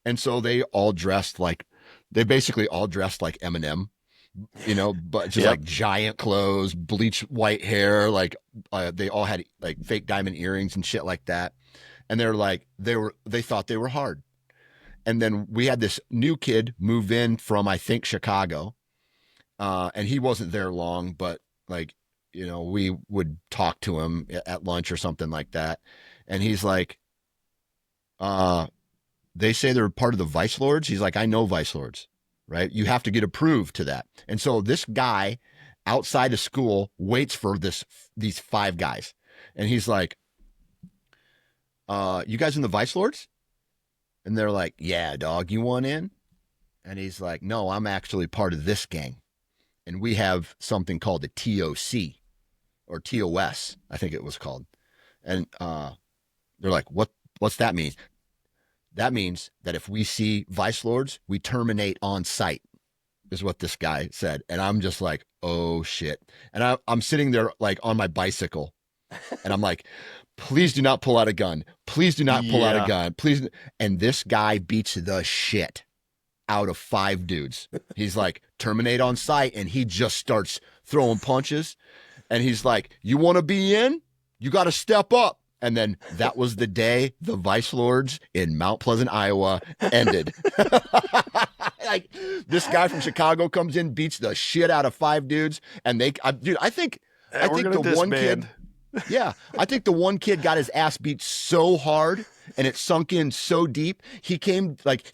And so they basically all dressed like Eminem. but just Yep. like giant clothes, bleach white hair, like they all had like fake diamond earrings and shit like that. And they're like, they thought they were hard. And then we had this new kid move in from, I think, Chicago. And he wasn't there long, but like, we would talk to him at lunch or something like that. And he's like, they say they're part of the Vice Lords. He's like, I know Vice Lords, right? You have to get approved to that. And so this guy outside of school waits for these 5 guys. And he's like, you guys in the Vice Lords? And they're like, yeah, dog, you want in? And he's like, no, I'm actually part of this gang. And we have something called the TOC or TOS, I think it was called. And they're like, what's that mean? That means that if we see Vice Lords, we terminate on sight, is what this guy said. And I'm just like, oh shit. And I'm sitting there like on my bicycle. And I'm like, please do not pull out a gun. Please do not pull out a gun. Please. And this guy beats the shit out of 5 dudes. He's like, terminate on sight. And he just starts throwing punches. And he's like, you want to be in? You got to step up. And then that was the day the Vice Lords in Mount Pleasant, Iowa ended. Like, this guy from Chicago comes in, beats the shit out of 5 dudes. And I think the one kid, I think the one kid got his ass beat so hard and it sunk in so deep. He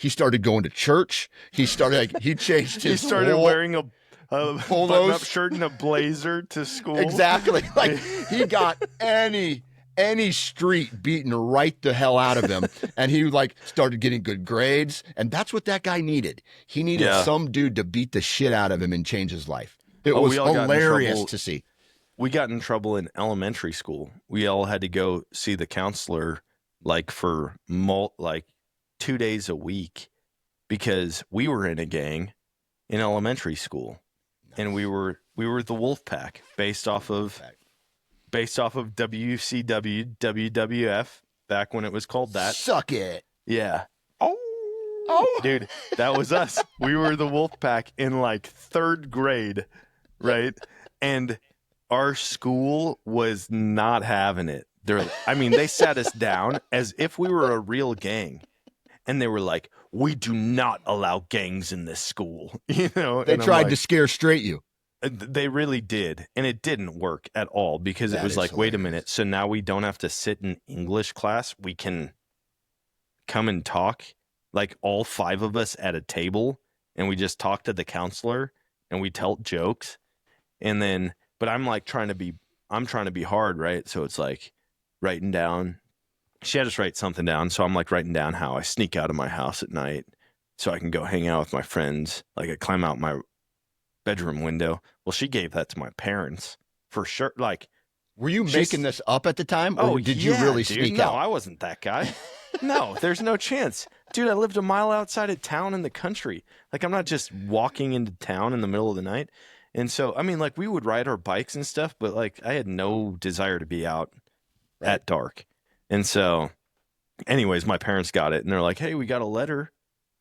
started going to church. He changed his He started wearing a polos, button-up shirt and a blazer to school. Exactly. Like, he got any street beaten right the hell out of him. And he like started getting good grades. And that's what that guy needed. He needed some dude to beat the shit out of him and change his life. It was hilarious to see. We got in trouble in elementary school. We all had to go see the counselor like for 2 days a week because we were in a gang in elementary school. Nice. And we were the Wolf Pack based off of WCW, WWF, back when it was called that. Suck it. Yeah. Oh. Dude, that was us. We were the Wolf Pack in like 3rd grade, right? And our school was not having it. They sat us down as if we were a real gang. And they were like, we do not allow gangs in this school. They tried to scare straight you. They really did. And it didn't work at all because it was like, hilarious. Wait a minute. So now we don't have to sit in English class. We can come and talk, like all 5 of us at a table. And we just talk to the counselor and we tell jokes. And then, but I'm trying to be hard, right? So it's like writing down. She had us write something down. So I'm like writing down how I sneak out of my house at night so I can go hang out with my friends. Like I climb out my bedroom window. Well, she gave that to my parents for sure. Like, were you making this up at the time? Or did you really sneak out? No, I wasn't that guy. No, there's no chance. Dude, I lived a mile outside of town in the country. Like, I'm not just walking into town in the middle of the night. And so, like, we would ride our bikes and stuff, but like, I had no desire to be out at dark. And so, anyways, my parents got it and they're like, hey, we got a letter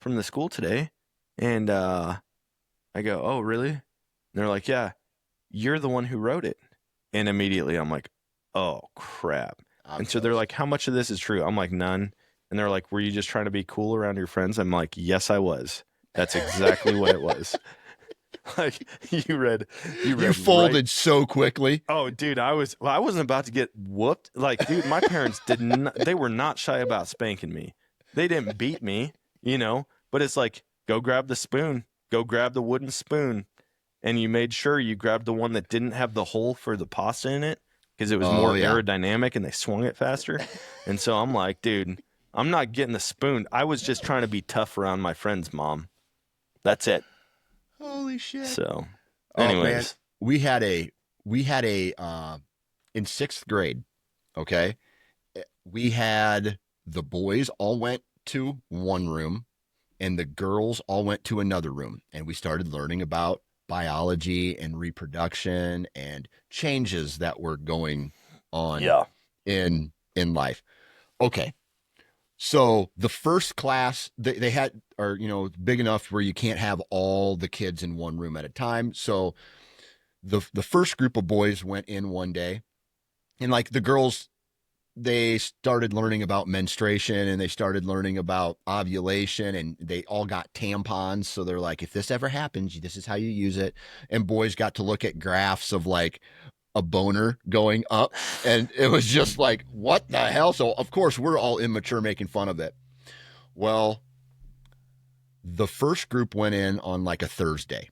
from the school today. And I go, oh, really? And they're like, yeah, you're the one who wrote it. And immediately I'm like, oh, crap. And so they're like, how much of this is true? I'm like, none. And they're like, were you just trying to be cool around your friends? I'm like, yes, I was. That's exactly what it was. Like, you folded right. so quickly. Oh, dude, I wasn't about to get whooped. Like, dude, my parents they were not shy about spanking me. They didn't beat me, but it's like, go grab the spoon, go grab the wooden spoon. And you made sure you grabbed the one that didn't have the hole for the pasta in it because it was more aerodynamic and they swung it faster. And so I'm like, dude, I'm not getting the spoon. I was just trying to be tough around my friend's mom. That's it. Holy shit. So, anyways. We had a in 6th grade, okay, we had the boys all went to one room and the girls all went to another room. And we started learning about biology and reproduction and changes that were going on in life. Okay. So the first class they had are, big enough where you can't have all the kids in one room at a time. So the first group of boys went in one day, and like the girls, they started learning about menstruation and they started learning about ovulation, and they all got tampons. So they're like, if this ever happens, this is how you use it. And boys got to look at graphs of like a boner going up. And it was just like, what the hell? So of course we're all immature making fun of it. Well, the first group went in on like a Thursday.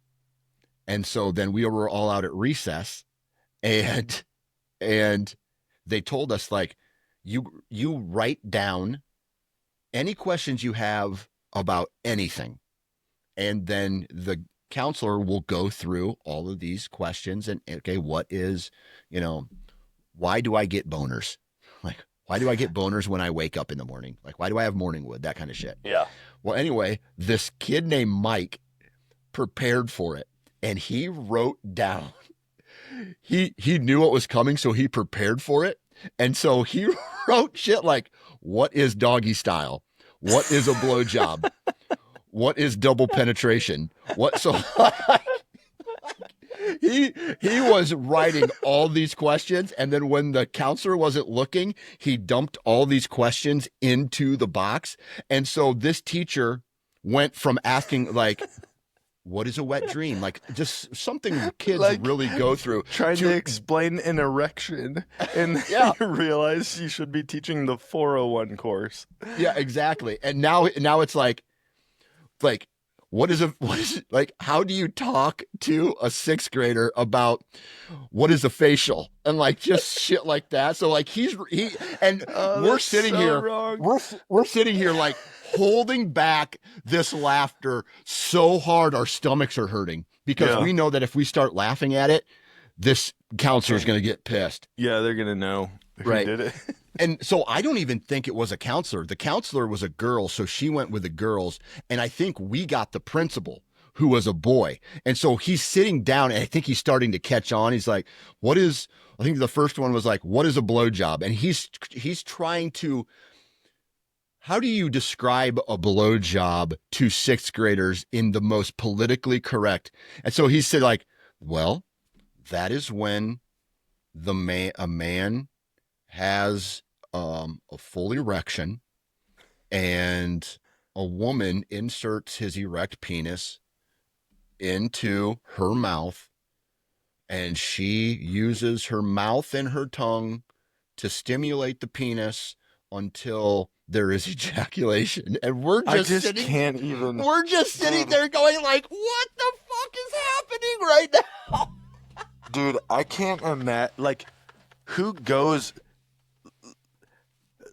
And so then we were all out at recess, and they told us like, you write down any questions you have about anything, and then the counselor will go through all of these questions and, okay, what is, why do I get boners? Like, why do I get boners when I wake up in the morning? Like, why do I have morning wood? That kind of shit. Yeah. Well, anyway, this kid named Mike prepared for it, and he wrote down, he knew what was coming, so he prepared for it. And so he wrote shit like, what is doggy style? What is a blowjob? What is double penetration? So he was writing all these questions, and then when the counselor wasn't looking, he dumped all these questions into the box. And so this teacher went from asking like, what is a wet dream? Like, just something kids like, really go through. Trying to explain an erection, and yeah. You realize you should be teaching the 401 course. Yeah, exactly. And now it's like, what is like, how do you talk to a sixth grader about what is a facial and like just shit like that? So like we're sitting so here, wrong. we're sitting here like holding back this laughter so hard our stomachs are hurting, because we know that if we start laughing at it, this counselor is going to get pissed. Yeah, they're going to know who did it. And so I don't even think it was a counselor. The counselor was a girl, so she went with the girls. And I think we got the principal, who was a boy. And so he's sitting down, and I think he's starting to catch on. He's like, I think the first one was like, what is a blowjob? And he's trying to, how do you describe a blowjob to sixth graders in the most politically correct? And so he said like, well, that is when a man has a full erection, and a woman inserts his erect penis into her mouth, and she uses her mouth and her tongue to stimulate the penis until there is ejaculation. And we're just sitting there going like, what the fuck is happening right now? Dude, I can't imagine, like, who goes,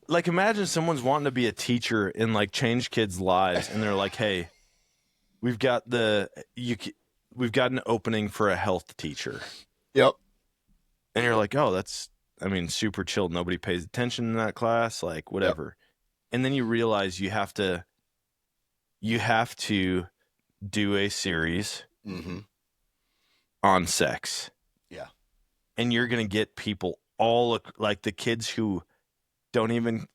like, imagine someone's wanting to be a teacher and, like, change kids' lives, and they're like, hey, we've got an opening for a health teacher. Yep. And you're like, oh, that's, super chill. Nobody pays attention in that class, like, whatever. Yep. And then you realize you have to do a series on sex. Yeah. And you're going to get people all, like, the kids who don't even,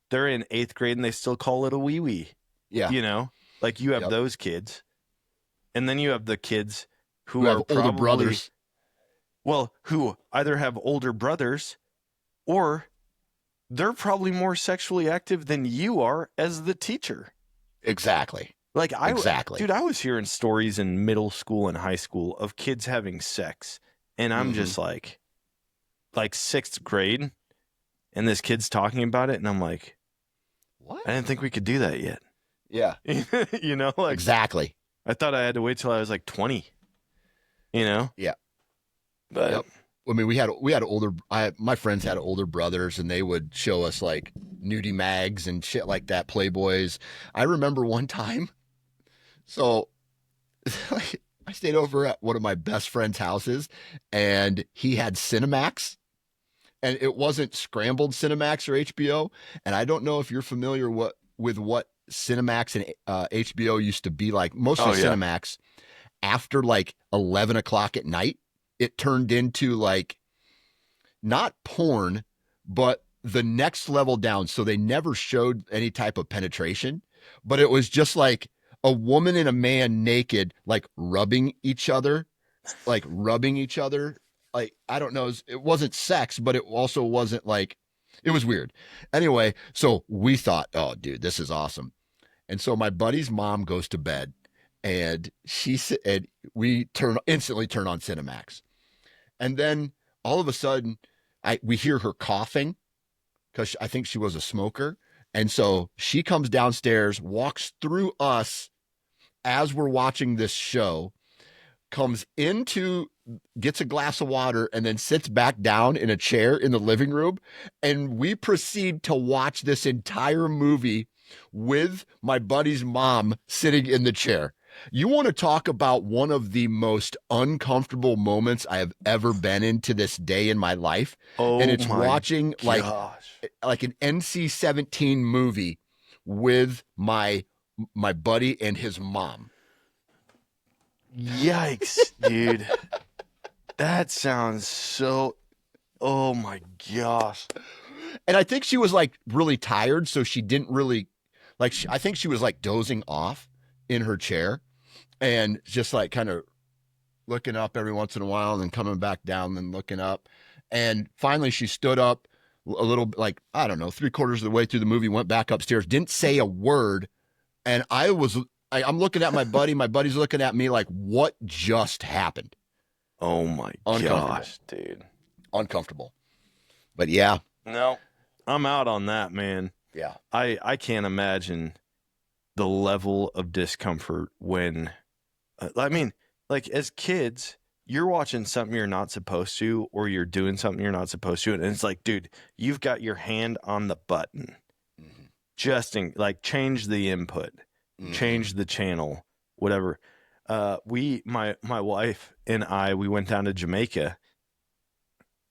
they're in 8th grade and they still call it a wee-wee. Yeah. Like, you have those kids. And then you have the kids who have are older brothers. Well, who either have older brothers, or they're probably more sexually active than you are as the teacher. Exactly. Like, I was hearing stories in middle school and high school of kids having sex, and I'm just like 6th grade, and this kid's talking about it, and I'm like, what? I didn't think we could do that yet. Yeah. Like, exactly. I thought I had to wait till I was like 20. Yeah. But I mean, we had my friends had older brothers, and they would show us like nudie mags and shit like that, Playboys. I remember one time, so I stayed over at one of my best friend's houses, and he had Cinemax, and it wasn't scrambled Cinemax or HBO. And I don't know if you're familiar with what Cinemax and HBO used to be like. Mostly Cinemax, after like 11 o'clock at night, it turned into like not porn, but the next level down. So they never showed any type of penetration, but it was just like a woman and a man naked, like rubbing each other, like rubbing each other. Like, I don't know. It wasn't sex, but it also wasn't like, it was weird. Anyway, so we thought, oh, dude, this is awesome. And so my buddy's mom goes to bed, and and we instantly turn on Cinemax. And then all of a sudden, we hear her coughing because I think she was a smoker. And so she comes downstairs, walks through us as we're watching this show, comes into, gets a glass of water, and then sits back down in a chair in the living room. And we proceed to watch this entire movie with my buddy's mom sitting in the chair. You want to talk about one of the most uncomfortable moments I have ever been in to this day in my life. Oh, And it's my watching gosh. like an NC-17 movie with my buddy and his mom. Yikes, dude. That sounds so. Oh my gosh. And I think she was like really tired, so she didn't really like. I think she was like dozing off in her chair, and just like kind of looking up every once in a while, and then coming back down, and looking up. And finally, she stood up a little, like, I don't know, 3/4 of the way through the movie, went back upstairs, didn't say a word, and I'm looking at my buddy. My buddy's looking at me like, what just happened? Oh my gosh, dude. Uncomfortable. But yeah. No, I'm out on that, man. Yeah. I can't imagine the level of discomfort when, I mean, like as kids, you're watching something you're not supposed to, or you're doing something you're not supposed to. And it's like, dude, you've got your hand on the button. Mm-hmm. Just like change the input, change the channel, whatever. My wife and I, we went down to Jamaica,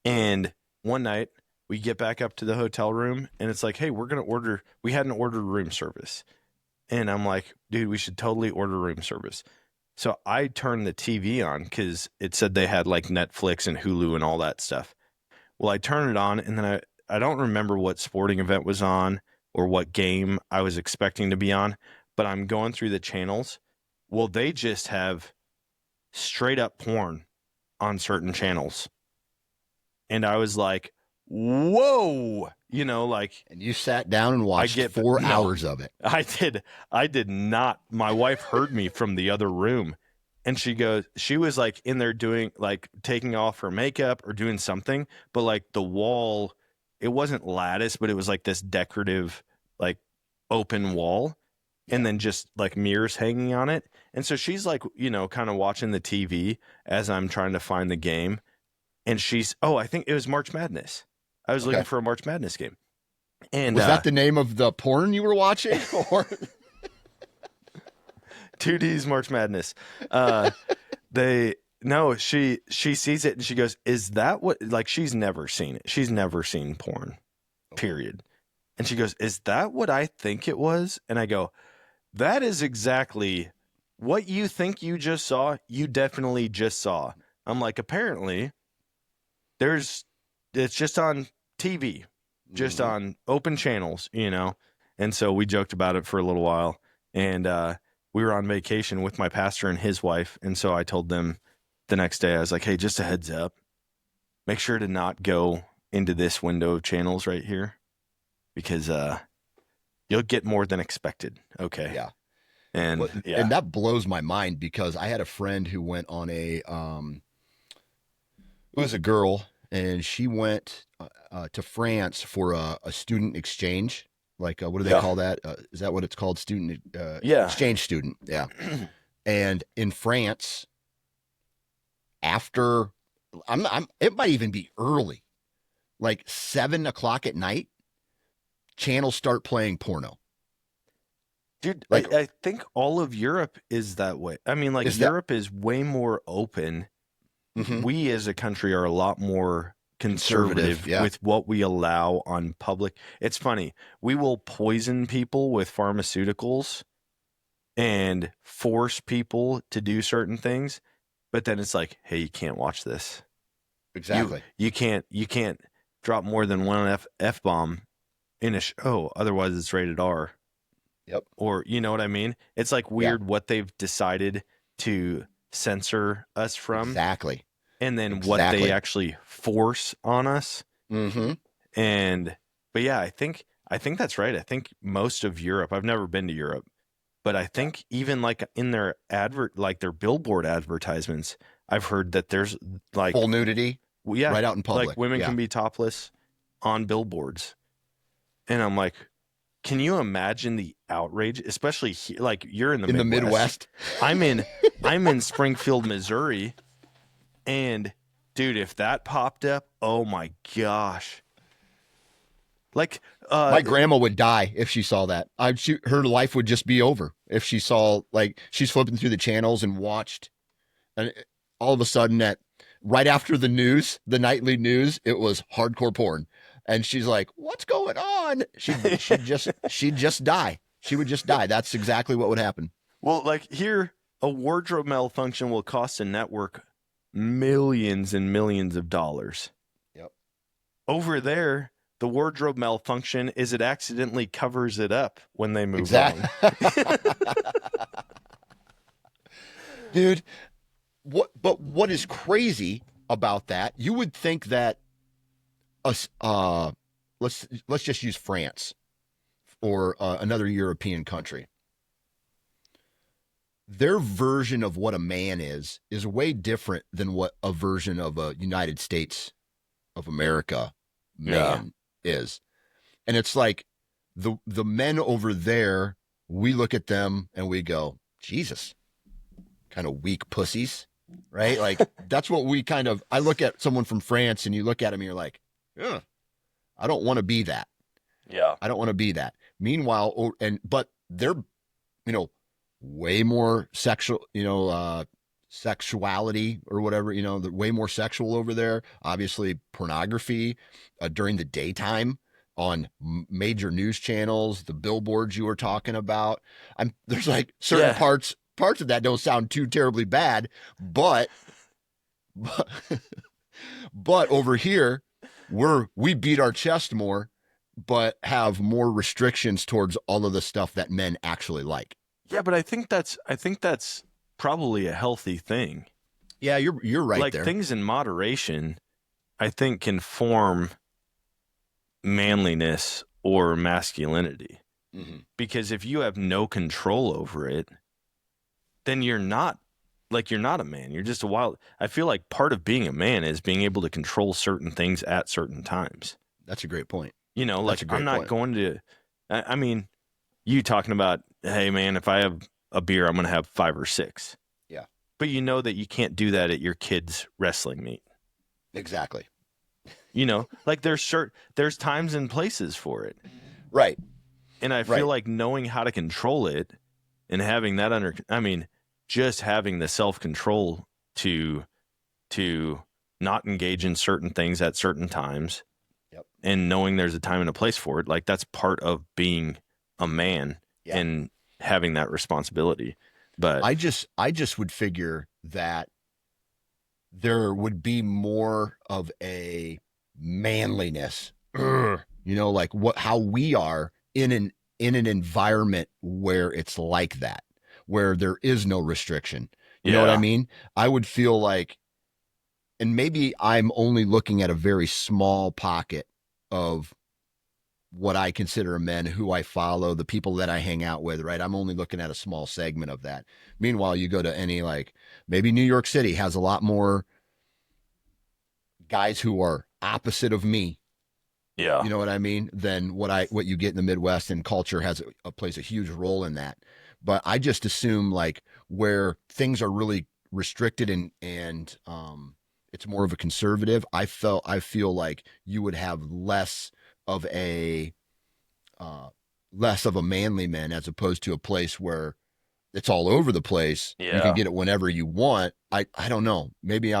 and one night we get back up to the hotel room, and it's like, hey, we hadn't ordered room service. And I'm like, dude, we should totally order room service. So I turned the TV on because it said they had like Netflix and Hulu and all that stuff. Well, I turned it on, and then I don't remember what sporting event was on or what game I was expecting to be on, but I'm going through the channels. Well, they just have straight up porn on certain channels. And I was like, whoa, like. And you sat down and watched 4 hours of it. I did not. My wife heard me from the other room, and she was like in there doing, like taking off her makeup or doing something, but like the wall, it wasn't lattice, but it was like this decorative, like open wall, and then just like mirrors hanging on it. And so she's like, kind of watching the TV as I'm trying to find the game. And I think it was March Madness. I was looking for a March Madness game. And was that the name of the porn you were watching? Or 2D's March Madness. She sees it and she goes, is that what, like, she's never seen it. She's never seen porn, period. And she goes, is that what I think it was? And I go, that is exactly what you think you just saw. You definitely just saw. I'm like, apparently it's just on TV, just on open channels, And so we joked about it for a little while, and we were on vacation with my pastor and his wife. And so I told them the next day, I was like, hey, just a heads up, make sure to not go into this window of channels right here, because you'll get more than expected. Okay. Yeah. And and that blows my mind, because I had a friend who went on it was a girl, and she went to France for a student exchange. Like, what do they call that? Is that what it's called? Student exchange student. Yeah. And in France, after it might even be early, like 7:00 at night, channels start playing porno. Dude, like, I think all of Europe is that way. I mean, like, Europe is way more open. Mm-hmm. We as a country are a lot more conservative with what we allow on public. It's funny. We will poison people with pharmaceuticals and force people to do certain things, but then it's like, hey, you can't watch this. Exactly. You can't drop more than one F bomb in a show. Otherwise, it's rated R. Yep. Or, you know what I mean? It's like Yeah. weird what they've decided to censor us from, Exactly. and then what they actually force on us. Mm-hmm. But yeah, I think that's right. I think most of Europe, I've never been to Europe, but I think even like in their their billboard advertisements, I've heard that there's like full nudity, yeah, right out in public. Like women can be topless on billboards. And I'm like, can you imagine the outrage, especially like you're in the Midwest. I'm in Springfield, Missouri, and dude, if that popped up, oh my gosh. Like my grandma would die if she saw that. Her life would just be over if she saw, like, she's flipping through the channels and watched, and all of a sudden right after the news, the nightly news, it was hardcore porn. And she's like, what's going on? She'd just die. She would just die. That's exactly what would happen. Well, like here, a wardrobe malfunction will cost a network millions and millions of dollars. Yep. Over there, the wardrobe malfunction is it accidentally covers it up when they move on. Dude, what is crazy about that, you would think that let's just use France or another European country. Their version of what a man is way different than what a version of a United States of America man is. And it's like the men over there, we look at them and we go, Jesus, kind of weak pussies, right? Like that's what we I look at someone from France and you look at him and you're like, yeah, I don't want to be that. Yeah. I don't want to be that. Meanwhile, but they're, way more sexual, sexuality or whatever, they're way more sexual over there. Obviously pornography during the daytime on major news channels, the billboards you were talking about. There's like certain parts of that don't sound too terribly bad, but over here we beat our chest more, but have more restrictions towards all of the stuff that men actually like. Yeah, but I think that's probably a healthy thing. Yeah, you're right. Like there. Things in moderation, I think, can form manliness or masculinity. Mm-hmm. Because if you have no control over it, then you're not a man. You're just a wild. I feel like part of being a man is being able to control certain things at certain times. That's a great point. I'm not going to. I mean, you talking about, hey man, if I have a beer, I'm going to have 5 or 6. Yeah. But you know that you can't do that at your kid's wrestling meet. Exactly. Like there's times and places for it. Right. And I feel like knowing how to control it and having that just having the self-control to not engage in certain things at certain times. Yep. And knowing there's a time and a place for it, like that's part of being a man and having that responsibility. But I just would figure that there would be more of a manliness, like how we are in an environment where it's like that, where there is no restriction. You know what I mean? I would feel like, and maybe I'm only looking at a very small pocket of what I consider men, who I follow, the people that I hang out with, right? I'm only looking at a small segment of that. Meanwhile, you go to any, like, maybe New York City has a lot more guys who are opposite of me. Yeah. You know what I mean? Than what you get in the Midwest, and culture plays a huge role in that. But I just assume, like, where things are really restricted and it's more of a conservative, I feel like you would have less of a manly man, as opposed to a place where it's all over the place. Yeah. You can get it whenever you want. I don't know. Maybe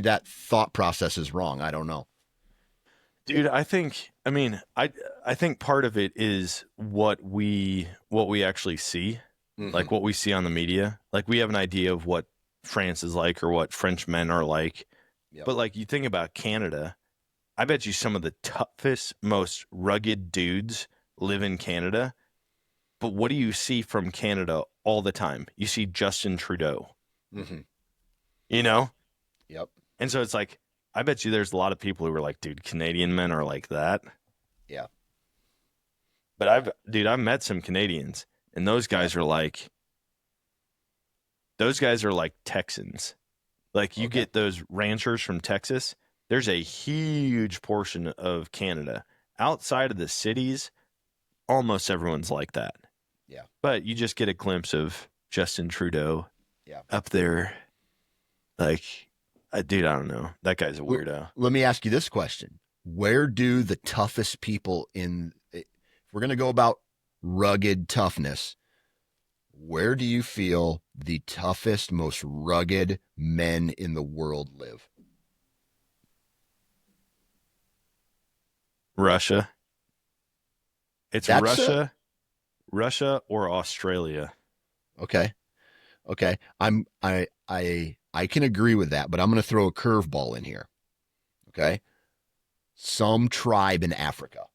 that thought process is wrong. I don't know. Dude, I think part of it is what we actually see, like what we see on the media. Like we have an idea of what France is like or what French men are like. Yep. But like you think about Canada, I bet you some of the toughest, most rugged dudes live in Canada. But what do you see from Canada all the time? You see Justin Trudeau, Mm-hmm. you know? Yep. And so it's like, I bet you there's a lot of people who are like, dude, Canadian men are like that. Yeah. But I've met some Canadians, and those guys are like Texans. Like you Okay. get those ranchers from Texas, there's a huge portion of Canada. Outside of the cities, almost everyone's like that. Yeah. But you just get a glimpse of Justin Trudeau Yeah. up there. Like, dude, I don't know. That guy's a Well, weirdo. let me ask you this question. Where do the toughest people if we're going to go about rugged toughness, where do you feel the toughest, most rugged men in the world live? Russia. It's That's Russia or Australia. okay. Okay. I can agree with that, but I'm going to throw a curveball in here. Okay. Some tribe in Africa.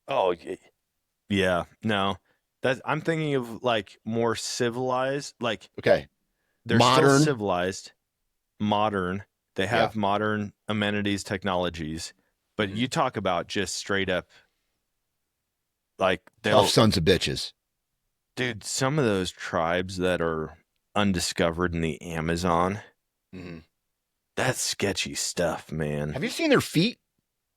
Oh, yeah. No. I'm thinking of like more civilized, like Okay. they're still Modern. civilized, modern. They Yeah. have modern amenities, technologies, but Mhm. you talk about just straight up like Tough sons of bitches. dude, some of those tribes that are undiscovered in the Amazon, Mhm. that's sketchy stuff, man. Have you seen their feet?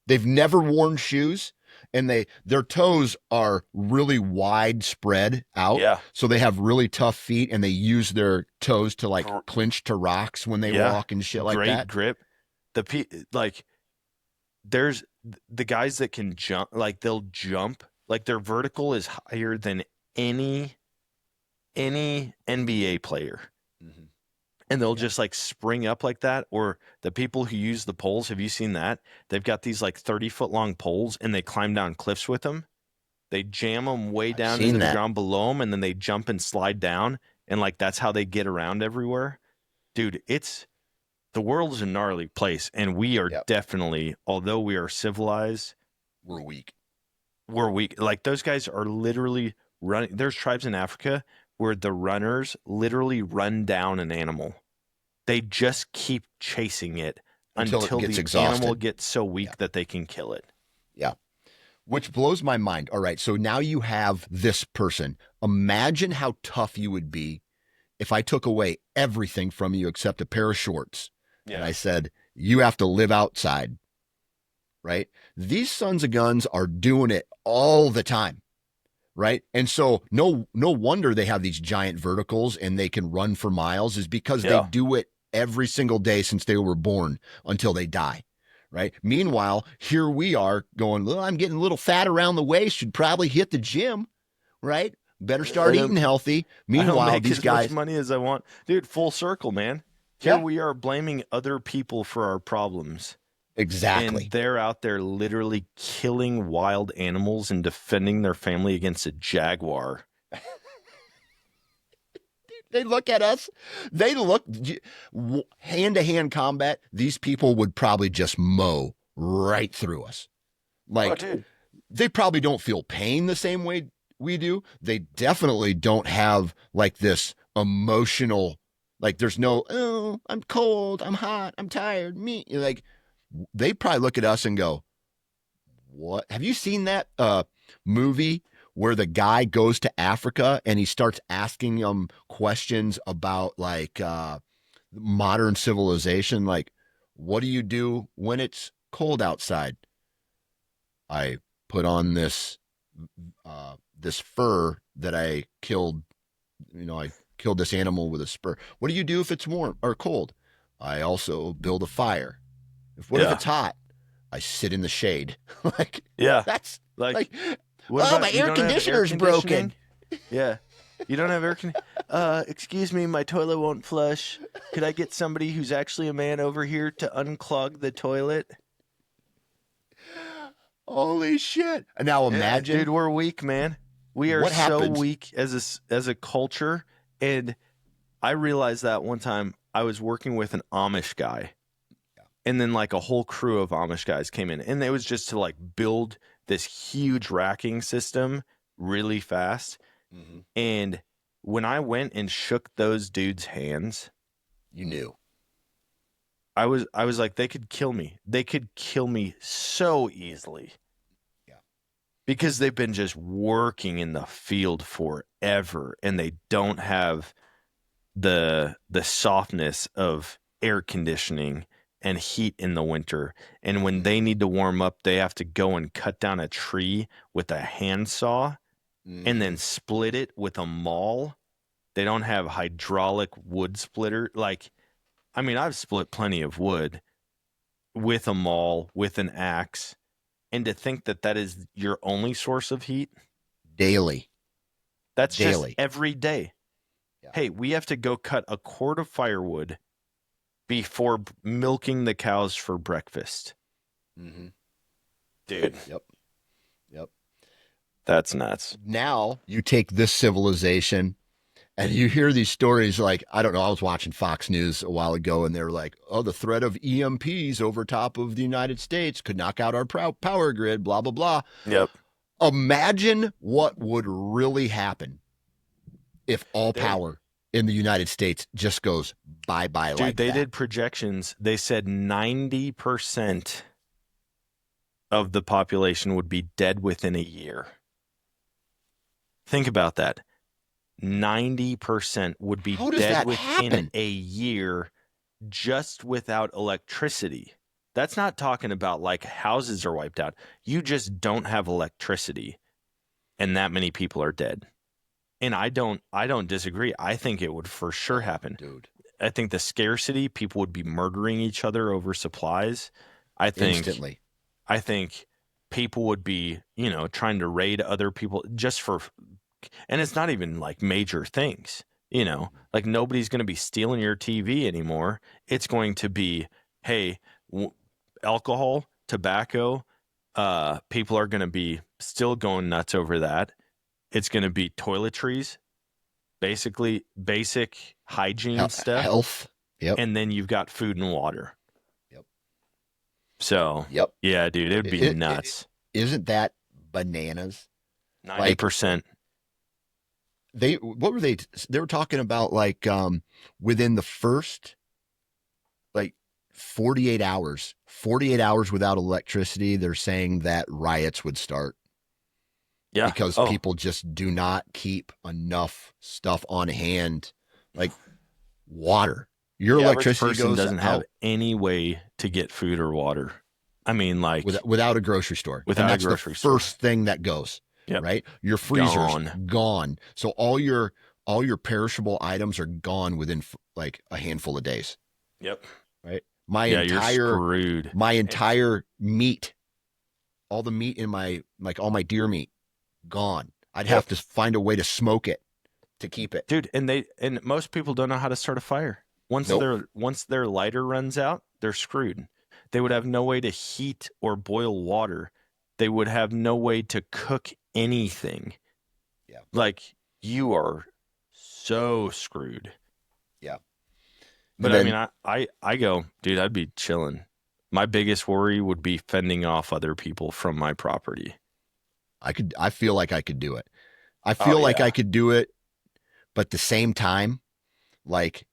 They've never worn shoes, and their toes are really wide spread out. Yeah. So they have really tough feet, and they use their toes to like Gr- clinch to rocks when they Yeah. walk and shit like Great that. grip. Like there's the guys that can jump, like they'll jump, like their vertical is higher than any NBA player. Mm-hmm. And they'll Yeah. just like spring up like that. Or the people who use the poles, have you seen that? They've got these like 30-foot long poles and they climb down cliffs with them. They jam them way I've down into seen the that. ground below them, and then they jump and slide down. And like that's how they get around everywhere. Dude, the world is a gnarly place. And we are Yep. definitely, although we are civilized, We're weak. we're weak. Like those guys are literally running. There's tribes in Africa where the runners literally run down an animal. They just keep chasing it Until it until gets the animal exhausted. gets so Yeah. weak that they can kill it. Yeah. Which blows my mind. All right. So now you have this person. Imagine how tough you would be if I took away everything from you except a pair of shorts. Yeah. And I said, you have to live outside. Right. These sons of guns are doing it all the time. Right. And so no wonder they have these giant verticals and they can run for miles, is because they Yeah. do it every single day since they were born until they die. Right. Meanwhile, here we are going, well, I'm getting a little fat around the waist, should probably hit the gym. Right. Better start eating healthy. I don't Meanwhile, make these as much guys, money as I want. Dude, full circle, man. Here yeah, we are blaming other people for our problems. exactly. And they're out there literally killing wild animals and defending their family against a jaguar. They look at us. They look hand to hand combat. These people would probably just mow right through us. Like, they probably don't feel pain the same way we do. They definitely don't have like this emotional, like, there's no, oh, I'm cold, I'm hot, I'm tired, me. Like, they probably look at us and go, what? Have you seen that movie where the guy goes to Africa and he starts asking them questions about like modern civilization? Like, what do you do when it's cold outside? I put on this fur that I killed. I killed this animal with a spur. What do you do if it's warm or cold? I also build a fire. What if it's hot? I sit in the shade. Like, Yeah. that's Like, like, what oh, about my you air don't have air conditioner's conditioning? broken. Yeah. You don't have air conditioning? Excuse me, my toilet won't flush. Could I get somebody who's actually a man over here to unclog the toilet? Holy shit. Now imagine. Dude, we're weak, man. We are What so happens? weak as a culture. And I realized that one time I was working with an Amish guy. and then like a whole crew of Amish guys came in, and it was just to like build this huge racking system really fast. Mm-hmm. And when I went and shook those dudes' hands, You knew. I was like, they could kill me. They could kill me so easily Yeah. because they've been just working in the field forever, and they don't have the softness of air conditioning and heat in the winter. And when they need to warm up, they have to go and cut down a tree with a handsaw and Mm-hmm. then split it with a maul. They don't have hydraulic wood splitter. Like, I mean, I've split plenty of wood with a maul, with an axe. And to think that that is your only source of heat, Daily. that's just Daily. every day. Yeah. Hey, we have to go cut a cord of firewood before milking the cows for breakfast. Mm-hmm. Dude, Yep. Yep. that's nuts. Now you take this civilization and you hear these stories like, I don't know, I was watching Fox News a while ago and they were like, oh, the threat of EMPs over top of the United States could knock out our power grid, blah, blah, blah. Yep. Imagine what would really happen if all They- power in the United States just goes bye-bye Dude, like they that. did projections. They said 90% of the population would be dead within a year. Think about that. 90% would be How does dead that within happen? a year just without electricity. That's not talking about like houses are wiped out. You just don't have electricity and that many people are dead. And I don't disagree. I think it would for sure happen. Dude. I think the scarcity, people would be murdering each other over supplies. Instantly. I think people would be, trying to raid other people just for, and it's not even like major things, like nobody's going to be stealing your TV anymore. It's going to be, hey, alcohol, tobacco, people are going to be still going nuts over that. It's going to be toiletries, basically basic hygiene stuff. Health. Yep. And then you've got food and water. Yep. So, Yep. yeah, dude, it'd be nuts. Isn't that bananas? 90%. What were they were talking about like within the first like 48 hours without electricity, they're saying that riots would start. Yeah. Because people just do not keep enough stuff on hand, like water. Your the electricity person goes doesn't out have any way to get food or water. I mean, like without a grocery store. Without and that's a grocery the store. first thing that goes. Yep. Right? Your freezer's Gone. gone. So all your perishable items are gone within like a handful of days. Yep. Right? You're screwed. My entire meat, all the meat in all my deer meat, gone. I'd have to find a way to smoke it to keep it. Dude, and most people don't know how to start a fire. Once their lighter runs out, they're screwed. They would have no way to heat or boil water. They would have no way to cook anything. Yeah. Like, you are so screwed. Yeah. But I mean, I go, dude, I'd be chilling. My biggest worry would be fending off other people from my property. I feel like I could do it. I feel like I could do it, but at the same time, like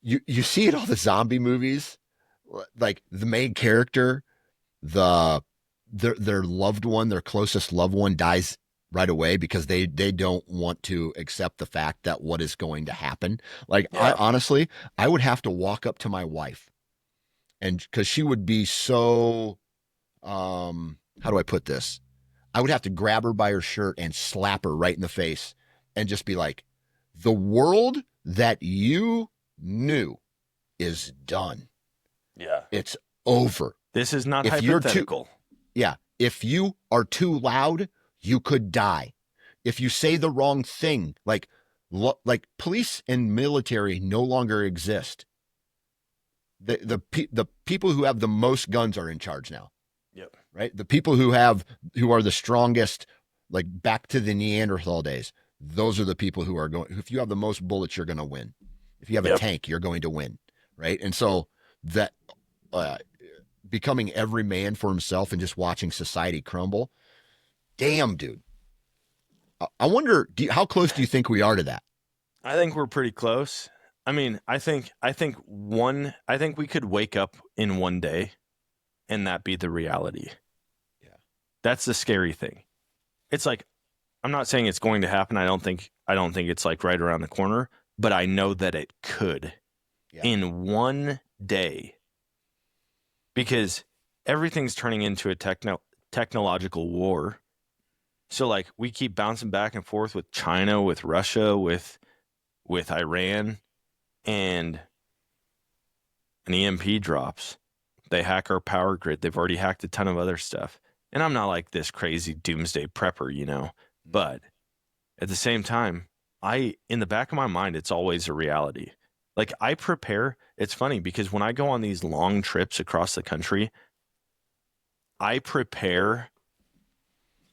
you see in all the zombie movies, like the main character, their loved one, their closest loved one dies right away because they don't want to accept the fact that what is going to happen. Like I honestly, I would have to walk up to my wife and because she would be so, how do I put this? I would have to grab her by her shirt and slap her right in the face and just be like, the world that you knew is done. Yeah. It's over. This is not If hypothetical. If you are too loud, you could die. If you say the wrong thing, like police and military no longer exist. The people who have the most guns are in charge now. Yep. Right? The people who are the strongest, like back to the Neanderthal days, those are the people who are going, if you have the most bullets, you're going to win. If you have a tank, you're going to win. Right? And so that uh, becoming every man for himself and just watching society crumble. Damn, dude. I wonder, how close do you think we are to that? I think we're pretty close. I mean, I think we could wake up in one day and that be the reality. Yeah. That's the scary thing. It's like, I'm not saying it's going to happen. I don't think it's like right around the corner, but I know that it could in one day, because everything's turning into a technological war. So like we keep bouncing back and forth with China, with Russia, with Iran, and an EMP drops. They hack our power grid. They've already hacked a ton of other stuff. And I'm not like this crazy doomsday prepper, you know, but at the same time, in the back of my mind, it's always a reality. Like I prepare. It's funny because when I go on these long trips across the country, I prepare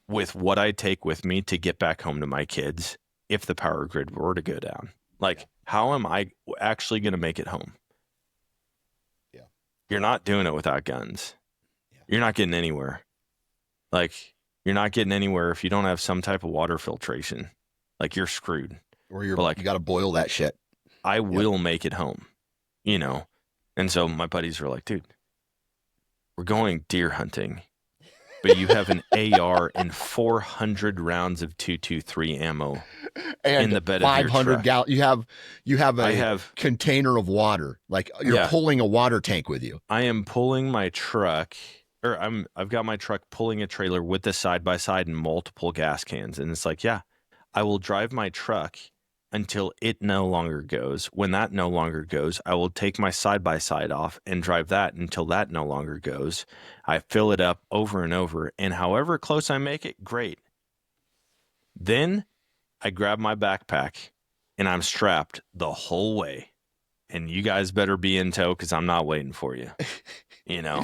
with what I take with me to get back home to my kids if the power grid were to go down. Like, how am I actually going to make it home? Yeah. You're not doing it without guns. Yeah. You're not getting anywhere. Like, you're not getting anywhere if you don't have some type of water filtration. Like, you're screwed. Or you got to boil that shit. I will make it home, you know? And so my buddies were like, dude, we're going deer hunting, but you have an AR and 400 rounds of 223 ammo and in the bed of your truck. 500 gallons. You have a container of water. Like you're pulling a water tank with you. I am pulling my truck, or I've got my truck pulling a trailer with the side-by-side and multiple gas cans. And it's like, yeah, I will drive my truck until it no longer goes. When that no longer goes, I will take my side-by-side off and drive that until that no longer goes. I fill it up over and over, and however close I make it, great. Then I grab my backpack, and I'm strapped the whole way. And you guys better be in tow because I'm not waiting for you. You know?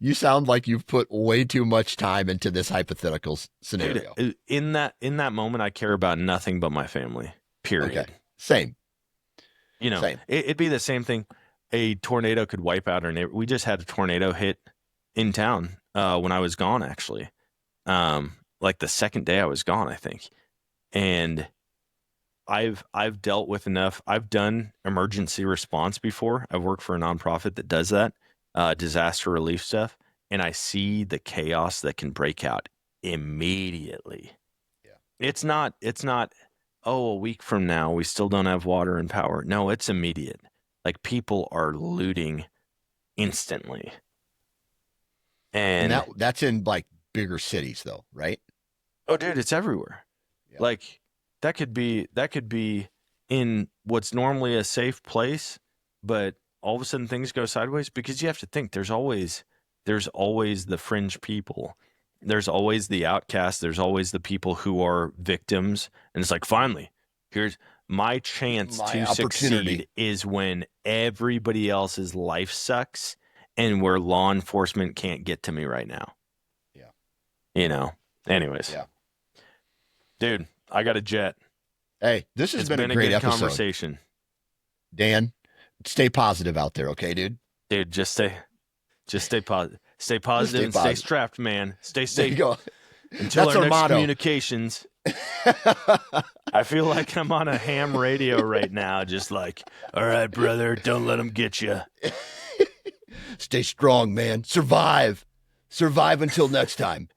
You sound like you've put way too much time into this hypothetical scenario. Dude, in that moment, I care about nothing but my family. Period. Okay. Same. You know, it'd be the same thing. A tornado could wipe out our neighbor. We just had a tornado hit in town when I was gone, actually. Like the second day I was gone, I think. And I've dealt with enough. I've done emergency response before. I've worked for a nonprofit that does that, disaster relief stuff. And I see the chaos that can break out immediately. Yeah. It's not, oh, a week from now, we still don't have water and power. No, it's immediate. Like people are looting instantly. And that's in like bigger cities though, right? Oh, dude, it's everywhere. Yeah. Like that could be in what's normally a safe place, but all of a sudden things go sideways because you have to think there's always the fringe people. There's always the outcasts. There's always the people who are victims. And it's like, finally, here's my chance to succeed is when everybody else's life sucks and where law enforcement can't get to me right now. Yeah. You know, anyways. Yeah. Dude, I got a jet. Hey, this has been a great episode. Conversation. Dan, stay positive out there, okay, dude? Dude, just stay positive. Stay positive and stay strapped, man. Stay safe. There you go. Until That's our our next motto. Communications. I feel like I'm on a ham radio right now, just like, all right, brother, don't let them get you. Stay strong, man. Survive. Survive until next time.